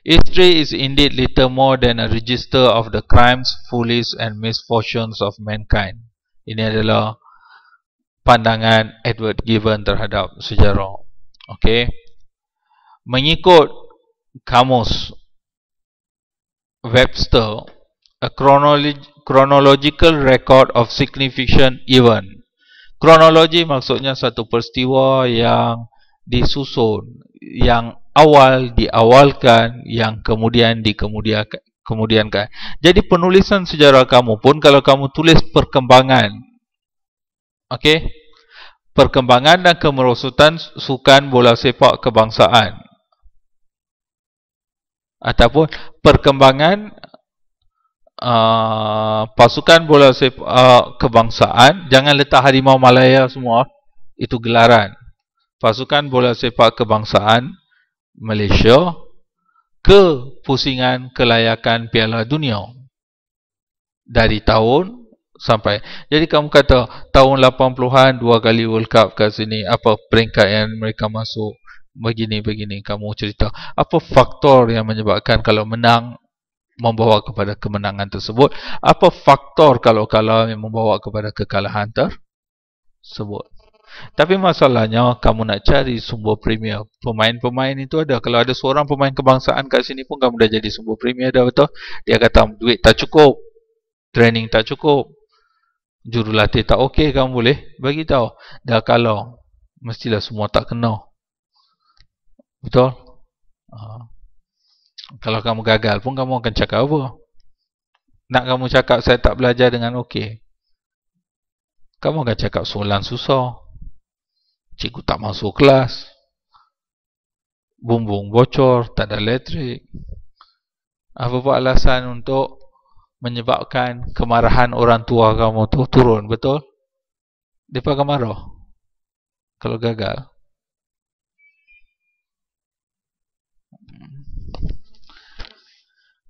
History is indeed little more than a register of the crimes, follies and misfortunes of mankind. Ini adalah pandangan Edward Gibbon terhadap sejarah. Okey. Mengikut kamus Webster, a chronological record of significant event. Kronologi maksudnya satu peristiwa yang disusun, yang awal diawalkan, yang kemudian dikemudiankan. Jadi penulisan sejarah kamu pun, kalau kamu tulis perkembangan, okey, perkembangan dan kemerosotan sukan bola sepak kebangsaan, ataupun perkembangan pasukan bola sepak kebangsaan. Jangan letak Harimau Malaya semua, itu gelaran. Pasukan bola sepak kebangsaan Malaysia ke pusingan kelayakan Piala Dunia dari tahun sampai. Jadi kamu kata tahun 80-an 2 kali World Cup kat sini, apa peringkat yang mereka masuk, begini-begini. Kamu cerita apa faktor yang menyebabkan kalau menang membawa kepada kemenangan tersebut, apa faktor kalau kalah yang membawa kepada kekalahan tersebut. Tapi masalahnya kamu nak cari sumber premier. Pemain-pemain itu ada. Kalau ada seorang pemain kebangsaan kat sini pun kamu dah jadi sumber premier dah, betul? Dia kata duit tak cukup, training tak cukup, jurulatih tak okey, kamu boleh bagi tahu. Dah kalau mestilah semua tak kena. Betul? Kalau kamu gagal pun kamu akan cakap apa? Nak kamu cakap saya tak belajar dengan okey, kamu akan cakap soalan susah, cikgu tak masuk kelas, bumbung bocor, tak ada elektrik. Apa-apa alasan untuk menyebabkan kemarahan orang tua kamu tu turun, betul? Mereka akan marah kalau gagal.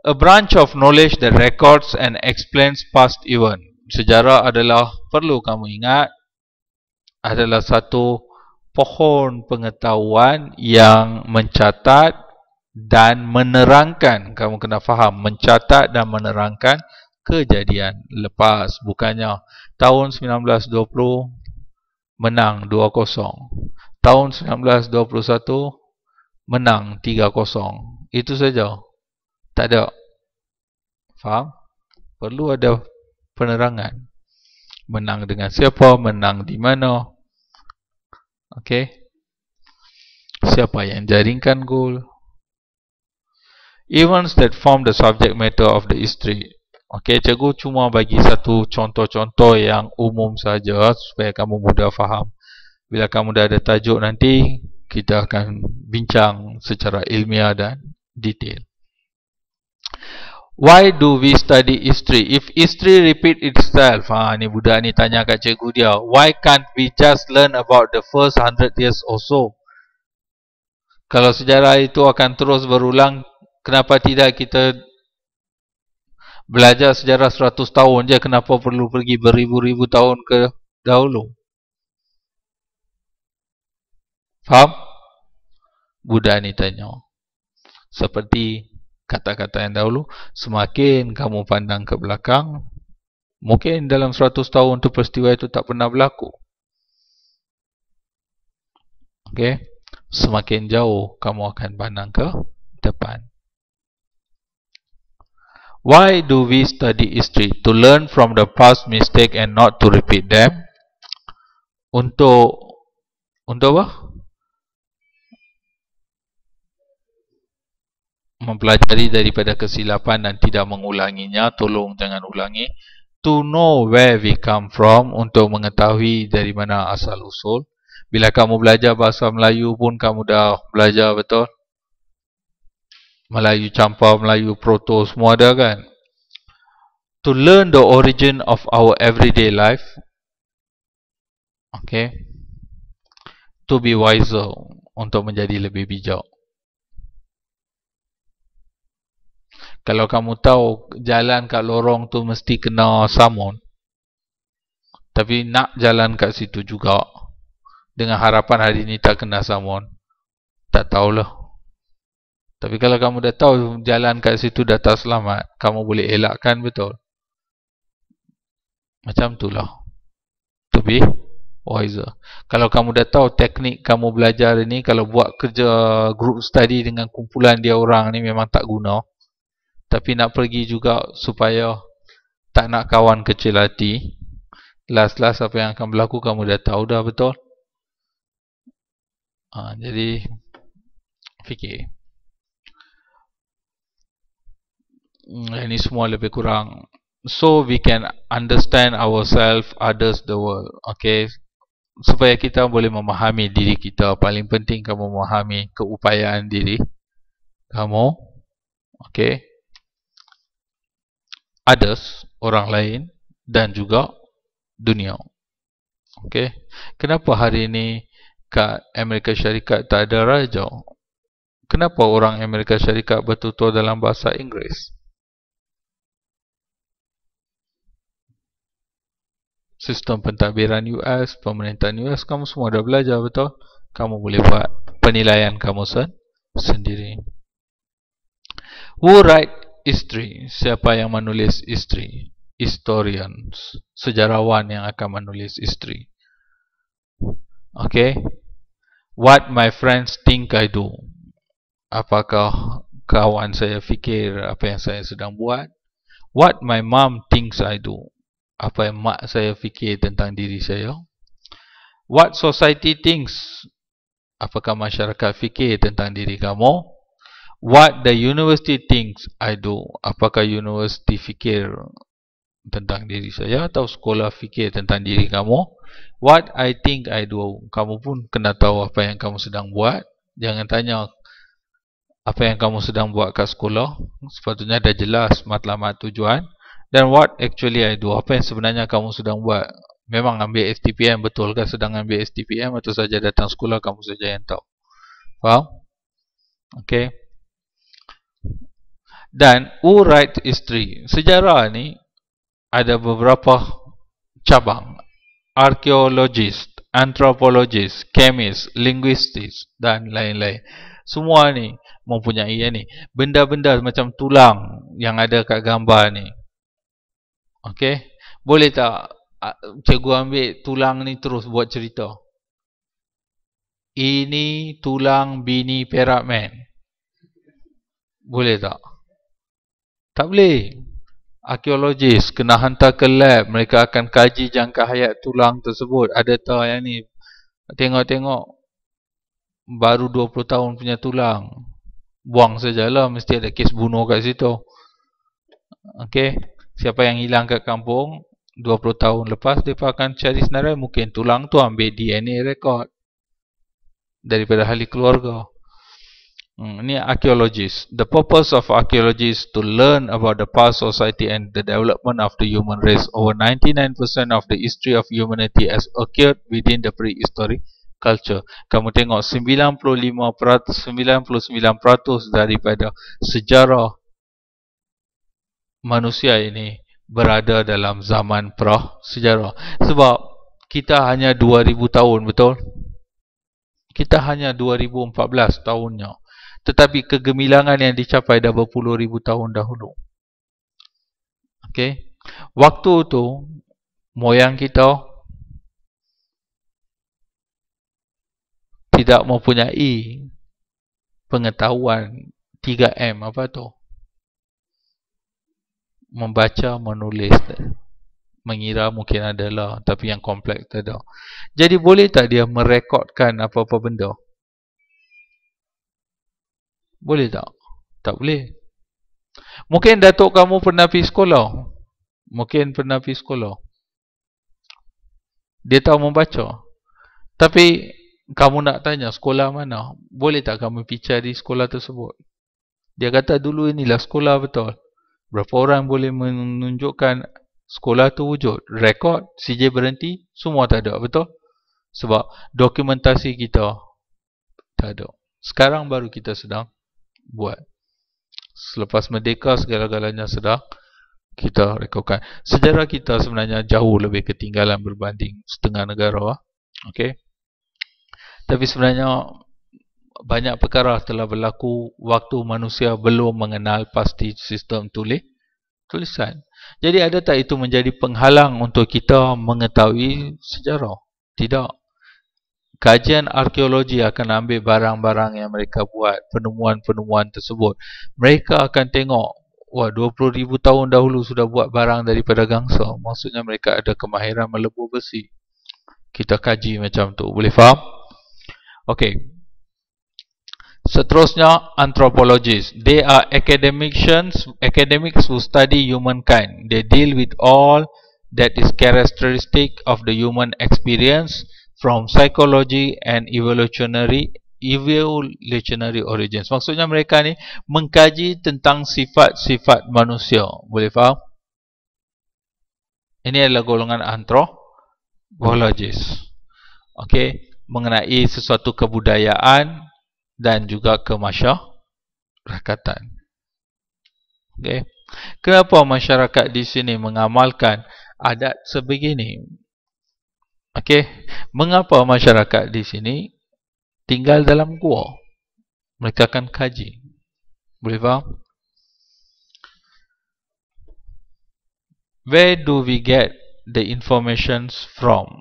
A branch of knowledge that records and explains past event. Sejarah adalah, perlu kamu ingat, adalah satu pohon pengetahuan yang mencatat dan menerangkan. Kamu kena faham, mencatat dan menerangkan kejadian lepas. Bukannya tahun 1920 menang 2-0, tahun 1921 menang 3-0. Itu saja. Tak ada. Faham? Perlu ada penerangan. Menang dengan siapa, menang di mana. Okey. Siapa yang jaringkan gol. Events that form the subject matter of the history. Okey, cikgu cuma bagi satu contoh-contoh yang umum saja supaya kamu mudah faham. Bila kamu dah ada tajuk nanti, kita akan bincang secara ilmiah dan detail. Why do we study history? If history repeat itself, ni budak ni tanya kat cikgu dia, why can't we just learn about the first 100 years or so? Kalau sejarah itu akan terus berulang, kenapa tidak kita belajar sejarah 100 tahun je? Kenapa perlu pergi beribu-ribu tahun ke dahulu? Faham? Budak ni tanya. Seperti kata-kata yang dahulu, semakin kamu pandang ke belakang, mungkin dalam 100 tahun tu peristiwa itu tak pernah berlaku. Okey, semakin jauh kamu akan pandang ke depan. Why do we study history? To learn from the past mistake and not to repeat them. Untuk apa? Mempelajari daripada kesilapan dan tidak mengulanginya. Tolong jangan ulangi. To know where we come from, untuk mengetahui dari mana asal usul. Bila kamu belajar bahasa Melayu pun kamu dah belajar, betul? Melayu campur, Melayu proto, semua ada kan? To learn the origin of our everyday life. Okay. To be wiser, untuk menjadi lebih bijak. Kalau kamu tahu jalan kat lorong tu mesti kena samun, tapi nak jalan kat situ juga dengan harapan hari ni tak kena samun, tak tahulah. Tapi kalau kamu dah tahu jalan kat situ dah tak selamat, kamu boleh elakkan, betul? Macam itulah. To be wiser. Kalau kamu dah tahu teknik kamu belajar ni, kalau buat kerja group study dengan kumpulan dia orang ni memang tak guna. Tapi nak pergi juga supaya tak nak kawan kecil hati. Last-last apa yang akan berlaku kamu dah tahu dah, betul? Jadi fikir. Ini semua lebih kurang. So we can understand ourselves, others, the world. Okay. supaya kita boleh memahami diri kita. Paling penting kamu memahami keupayaan diri kamu, okey, others, orang lain, dan juga dunia. Okey, kenapa hari ini kat Amerika Syarikat tak ada raja? Kenapa orang Amerika Syarikat bertutur dalam bahasa Inggeris? Sistem pentadbiran US, pemerintahan US, kamu semua dah belajar, betul? Kamu boleh buat penilaian kamu sendiri. Who write history? Siapa yang menulis history? Historians, sejarawan yang akan menulis history. Okay. What my friends think I do? Apakah kawan saya fikir apa yang saya sedang buat? What my mom thinks I do? Apa yang mak saya fikir tentang diri saya? What society thinks? Apakah masyarakat fikir tentang diri kamu? What the university thinks I do? Apakah universiti fikir tentang diri saya atau sekolah fikir tentang diri kamu? What I think I do? Kamu pun kena tahu apa yang kamu sedang buat. Jangan tanya apa yang kamu sedang buat kat sekolah. Sepatutnya dah jelas matlamat tujuan. Dan what actually I do? Apa yang sebenarnya kamu sedang buat? Memang ambil STPM, betul ke sedang ambil STPM atau saja datang sekolah kamu saja yang tahu? Faham? Okay. Dan who write history? Sejarah ni ada beberapa cabang. Archaeologist, anthropologist, chemist, linguist dan lain-lain. Semua ni mempunyai ni benda-benda macam tulang yang ada kat gambar ni. Okey, boleh tak cikgu ambil tulang ni terus buat cerita? Ini tulang bini Perak Man. Boleh tak? Tak boleh. Arkeologis kena hantar ke lab, mereka akan kaji jangka hayat tulang tersebut. Ada tak yang ni tengok-tengok baru 20 tahun punya tulang, buang sajalah, mesti ada kes bunuh kat situ. Okey, siapa yang hilang kat kampung 20 tahun lepas, mereka akan cari senarai, mungkin tulang tu ambil DNA record daripada ahli keluarga. Ini archaeologist. The purpose of archaeology is to learn about the past society and the development of the human race. Over 99% of the history of humanity has occurred within the prehistoric culture. Kamu tengok 99% daripada sejarah manusia ini berada dalam zaman pra-sejarah. Sebab kita hanya 2000 tahun, betul? Kita hanya 2014 tahunnya. Tetapi kegemilangan yang dicapai dah berpuluh ribu tahun dahulu. Okey. Waktu tu moyang kita tidak mempunyai pengetahuan 3M apa tu? Membaca, menulis, mengira mungkin adalah, tapi yang kompleks tak ada. Jadi boleh tak dia merekodkan apa-apa benda? Boleh tak? Tak boleh. Mungkin datuk kamu pernah pergi sekolah. Mungkin pernah pergi sekolah. Dia tahu membaca. Tapi kamu nak tanya sekolah mana? Boleh tak kamu pergi cari sekolah tersebut? Dia kata dulu inilah sekolah, betul. Berapa orang boleh menunjukkan sekolah tu wujud? Rekod, CJ berhenti, semua tak ada, betul? Sebab dokumentasi kita tak ada. Sekarang baru kita sedang buat. Selepas merdeka segala-galanya sedang kita rekodkan. Sejarah kita sebenarnya jauh lebih ketinggalan berbanding setengah negara. Okey. Tapi sebenarnya banyak perkara telah berlaku waktu manusia belum mengenal pasti sistem tulisan. Jadi ada tak itu menjadi penghalang untuk kita mengetahui sejarah? Tidak. Kajian arkeologi akan ambil barang-barang yang mereka buat, penemuan-penemuan tersebut. Mereka akan tengok, wah 20,000 tahun dahulu sudah buat barang daripada gangsa. Maksudnya mereka ada kemahiran melebur besi. Kita kaji macam tu. Boleh faham? Okey. Seterusnya, anthropologists. They are academics who study humankind. They deal with all that is characteristic of the human experience, from psychology and evolutionary origins. Maksudnya mereka ni mengkaji tentang sifat-sifat manusia. Boleh faham? Ini adalah golongan anthropologist. Okey, mengenai sesuatu kebudayaan dan juga kemasyarakatan. Okey. Kenapa masyarakat di sini mengamalkan adat sebegini? Okey, mengapa masyarakat di sini tinggal dalam gua? Mereka akan kaji. Boleh faham? Where do we get the information from?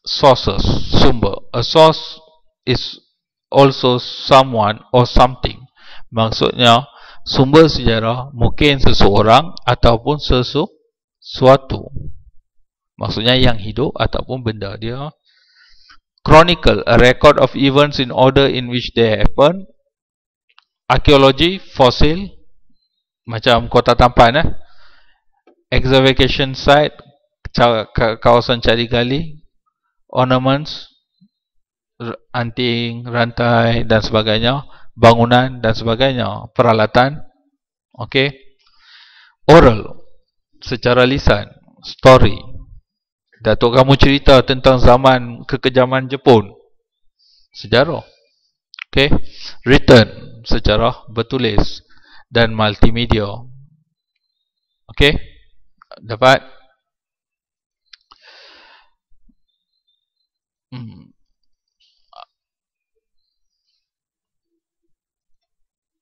Sources, sumber. A source is also someone or something. Maksudnya, sumber sejarah mungkin seseorang ataupun sesuatu. Maksudnya yang hidup ataupun benda dia. Chronicle, a record of events in order in which they happen. Archaeology, fossil, macam kota tampan. Excavation site, kawasan cari gali. Ornaments, anting, rantai dan sebagainya. Bangunan dan sebagainya. Peralatan. Okey. Oral, secara lisan. Story, Datuk kamu cerita tentang zaman kekejaman Jepun. Sejarah. Okey. Written, secara bertulis. Dan multimedia. Okey. Dapat?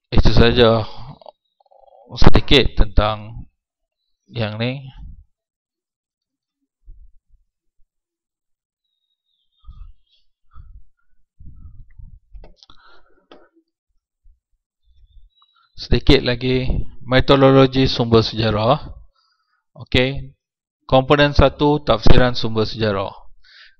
Itu saja sedikit tentang yang ni. Sedikit lagi metodologi sumber sejarah. Okey. Komponen 1, tafsiran sumber sejarah.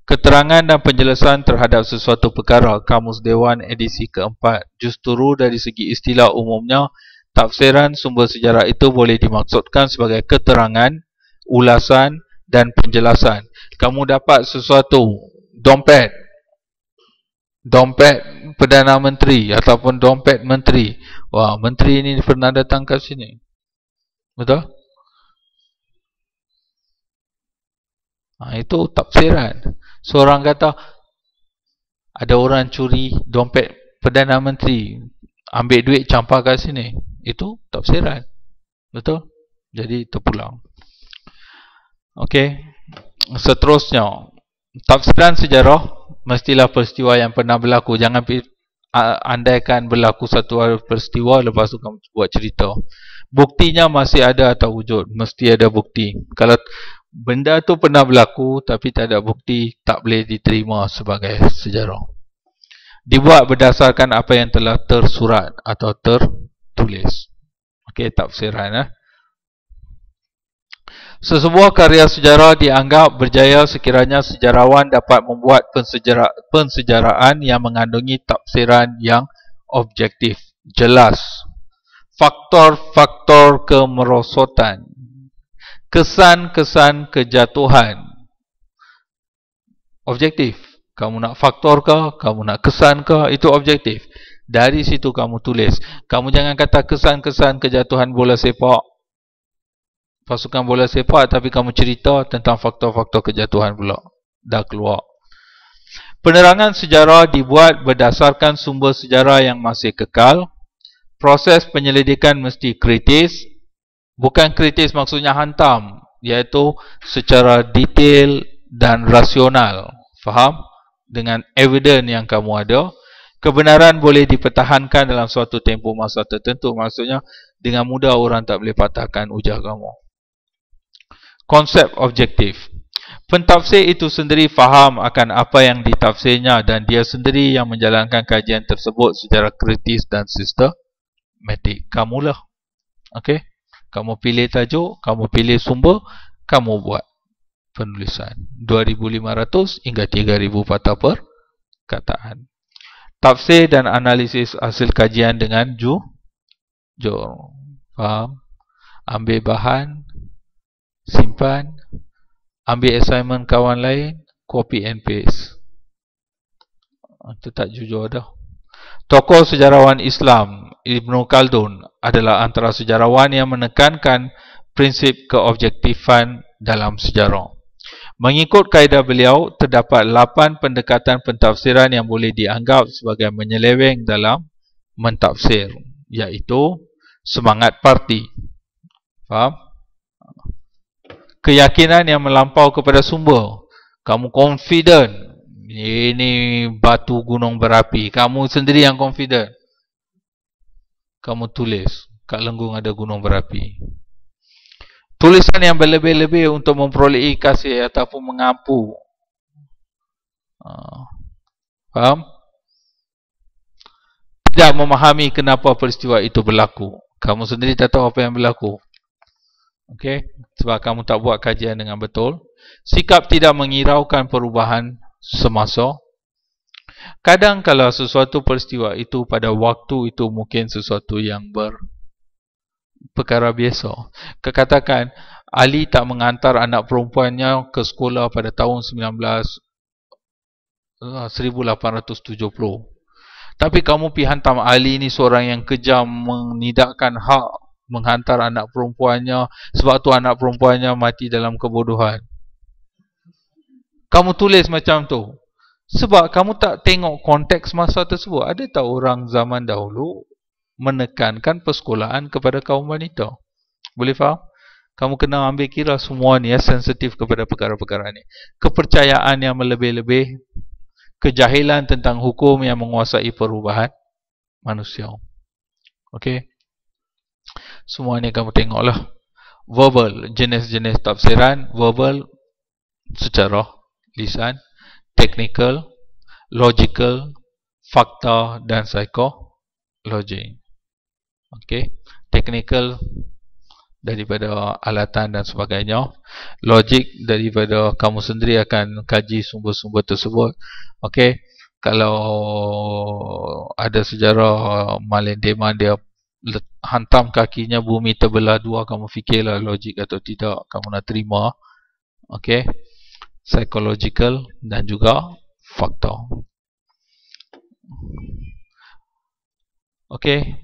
Keterangan dan penjelasan terhadap sesuatu perkara. Kamus Dewan edisi keempat. Justru dari segi istilah umumnya, tafsiran sumber sejarah itu boleh dimaksudkan sebagai keterangan, ulasan dan penjelasan. Kamu dapat sesuatu, dompet Perdana Menteri ataupun dompet Menteri. Wah, Menteri ini pernah datang ke sini. Betul? Itu tafsiran. Seorang kata, ada orang curi dompet Perdana Menteri, ambil duit campur kat sini. Itu tafsiran. Betul? Jadi terpulang. Okey. Seterusnya, tafsiran sejarah mestilah peristiwa yang pernah berlaku. Jangan andaikan berlaku satu peristiwa lepas tu kamu buat cerita. Buktinya masih ada atau wujud. Mesti ada bukti. Kalau benda tu pernah berlaku tapi tak ada bukti, tak boleh diterima sebagai sejarah. Dibuat berdasarkan apa yang telah tersurat atau tertulis. Okey, tafsiran. Sesebuah karya sejarah dianggap berjaya sekiranya sejarawan dapat membuat pensejaraan yang mengandungi tafsiran yang objektif, jelas. Faktor-faktor kemerosotan, kesan-kesan kejatuhan, objektif. Kamu nak faktor ke, kamu nak kesan ke, itu objektif. Dari situ kamu tulis. Kamu jangan kata kesan-kesan kejatuhan bola sepak, pasukan bola sepak, tapi kamu cerita tentang faktor-faktor kejatuhan pula. Dah keluar. Penerangan sejarah dibuat berdasarkan sumber sejarah yang masih kekal. Proses penyelidikan mesti kritis. Bukan kritis maksudnya hantam, iaitu secara detail dan rasional. Faham? Dengan evidence yang kamu ada. Kebenaran boleh dipertahankan dalam suatu tempoh masa tertentu. Maksudnya dengan mudah orang tak boleh patahkan ujar kamu. Konsep objektif. Pentafsir itu sendiri faham akan apa yang ditafsirnya dan dia sendiri yang menjalankan kajian tersebut secara kritis dan sistematik. Kamulah. Okey? Kamu pilih tajuk, kamu pilih sumber, kamu buat penulisan. 2,500 hingga 3,000 patah perkataan. Tafsir dan analisis hasil kajian dengan jujur. Faham? Ambil bahan, simpan, ambil assignment kawan lain, copy and paste. Itu tak jujur dah. Tokoh sejarawan Islam Ibnu Khaldun adalah antara sejarawan yang menekankan prinsip keobjektifan dalam sejarah. Mengikut kaedah beliau, terdapat 8 pendekatan pentafsiran yang boleh dianggap sebagai menyeleweng dalam mentafsir, iaitu semangat parti. Faham? Keyakinan yang melampau kepada sumber. Kamu confident, ini batu gunung berapi. Kamu sendiri yang confident. Kamu tulis, kat Lenggung ada gunung berapi. Tulisan yang berlebih-lebih untuk memperolehi kasih ataupun mengampu. Faham? Tidak memahami kenapa peristiwa itu berlaku. Kamu sendiri tak tahu apa yang berlaku. Okey, sebab kamu tak buat kajian dengan betul. Sikap tidak mengiraukan perubahan semasa. Kadang kalau sesuatu peristiwa itu pada waktu itu mungkin sesuatu yang perkara biasa. Katakan Ali tak mengantar anak perempuannya ke sekolah pada tahun 1870. Tapi kamu pergi hantar Ali ni seorang yang kejam, menidakkan hak, menghantar anak perempuannya, sebab tu anak perempuannya mati dalam kebodohan. Kamu tulis macam tu sebab kamu tak tengok konteks masa tersebut. Ada tak orang zaman dahulu menekankan persekolahan kepada kaum wanita? Boleh faham? Kamu kena ambil kira semua ni ya, sensitif kepada perkara-perkara ni. Kepercayaan yang melebih-lebih, kejahilan tentang hukum yang menguasai perubahan manusia. Okey. Semua ni kamu tengoklah. Verbal, jenis-jenis tafsiran. Verbal secara lisan, technical, logical, fakta dan psikologi. Okey. Technical daripada alatan dan sebagainya. Logik daripada kamu sendiri akan kaji sumber-sumber tersebut. Okey. Kalau ada sejarah Malendeman, dia hantam kakinya bumi terbelah dua, kamu fikirlah logik atau tidak, kamu nak terima. Okey. Psychological dan juga fakta. Okey.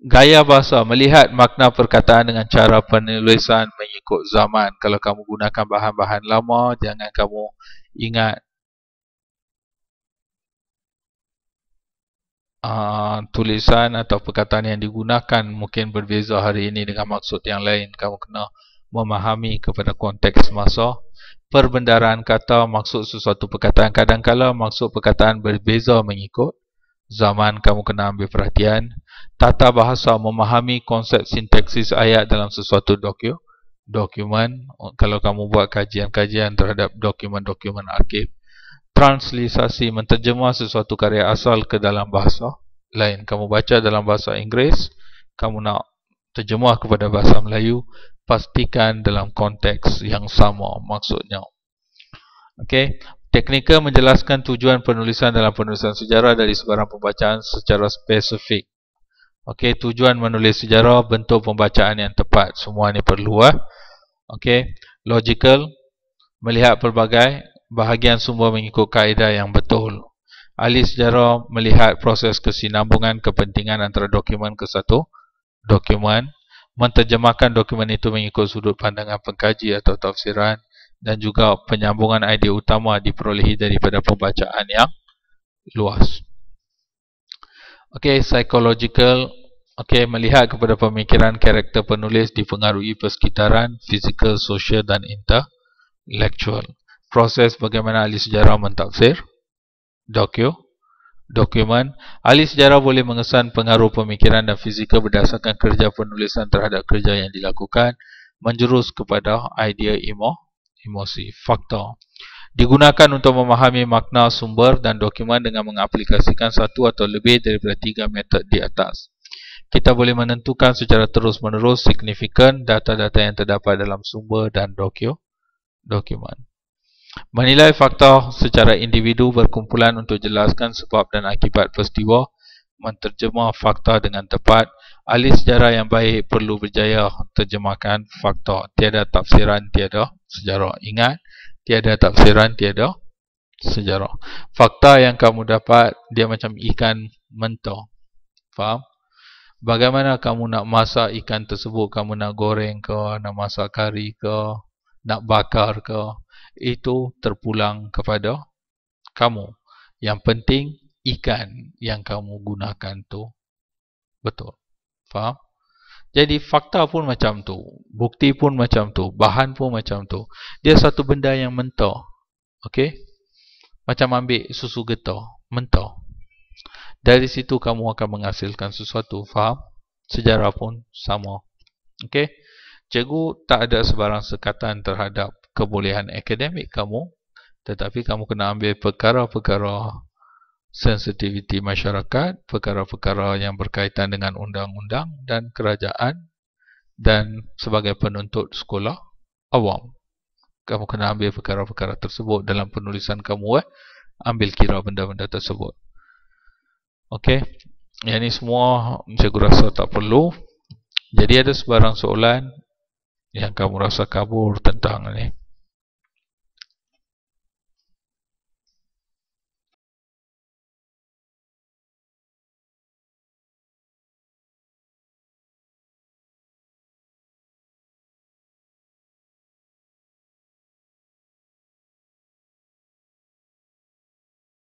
Gaya bahasa, melihat makna perkataan dengan cara penulisan mengikut zaman. Kalau kamu gunakan bahan-bahan lama, jangan kamu ingat tulisan atau perkataan yang digunakan mungkin berbeza hari ini dengan maksud yang lain. Kamu kena memahami kepada konteks masa. Perbendaharaan kata, maksud sesuatu perkataan. Kadang-kadang maksud perkataan berbeza mengikut zaman. Kamu kena ambil perhatian. Tata bahasa, memahami konsep sintaksis ayat dalam sesuatu dokumen. Kalau kamu buat kajian-kajian terhadap dokumen-dokumen arsip. Transliterasi, menterjemah sesuatu karya asal ke dalam bahasa lain. Kamu baca dalam bahasa Inggeris, kamu nak terjemah kepada bahasa Melayu, pastikan dalam konteks yang sama maksudnya. Okey. Teknikal, menjelaskan tujuan penulisan dalam penulisan sejarah dari sebarang pembacaan secara spesifik. Okey, tujuan menulis sejarah, bentuk pembacaan yang tepat, semua ni perlu. Okey. Logical, melihat pelbagai bahagian sumber mengikut kaedah yang betul. Ahli sejarah melihat proses kesinambungan kepentingan antara dokumen ke satu dokumen, menterjemahkan dokumen itu mengikut sudut pandangan pengkaji atau tafsiran, dan juga penyambungan idea utama diperolehi daripada pembacaan yang luas. Okey, psychological. Okey, melihat kepada pemikiran karakter penulis dipengaruhi persekitaran, fizikal, sosial dan intelektual. Proses bagaimana ahli sejarah mentafsir dokumen. Ahli sejarah boleh mengesan pengaruh pemikiran dan fizikal berdasarkan kerja penulisan terhadap kerja yang dilakukan, menjurus kepada idea emosi. Fakta digunakan untuk memahami makna sumber dan dokumen dengan mengaplikasikan satu atau lebih daripada 3 metod di atas. Kita boleh menentukan secara terus-menerus signifikan data-data yang terdapat dalam sumber dan dokumen. Menilai fakta secara individu berkumpulan untuk jelaskan sebab dan akibat peristiwa, menterjemah fakta dengan tepat. Ahli sejarah yang baik perlu berjaya terjemahkan fakta. Tiada tafsiran, tiada sejarah. Ingat, tiada tafsiran, tiada sejarah. Fakta yang kamu dapat, dia macam ikan mentah. Faham? Bagaimana kamu nak masak ikan tersebut, kamu nak goreng ke, nak masak kari ke, nak bakar ke, itu terpulang kepada kamu. Yang penting, ikan yang kamu gunakan tu betul. Faham? Jadi fakta pun macam tu, bukti pun macam tu, bahan pun macam tu. Dia satu benda yang mentah. Okey? Macam ambil susu getah, mentah. Dari situ kamu akan menghasilkan sesuatu. Faham? Sejarah pun sama. Okey? Cikgu tak ada sebarang sekatan terhadap kebolehan akademik kamu, tetapi kamu kena ambil perkara-perkara sensitiviti masyarakat, perkara-perkara yang berkaitan dengan undang-undang dan kerajaan, dan sebagai penuntut sekolah awam, kamu kena ambil perkara-perkara tersebut dalam penulisan kamu. Ambil kira benda-benda tersebut. Okey, yang ni semua cikgu rasa tak perlu. Jadi ada sebarang soalan yang kamu rasa kabur tentang ni?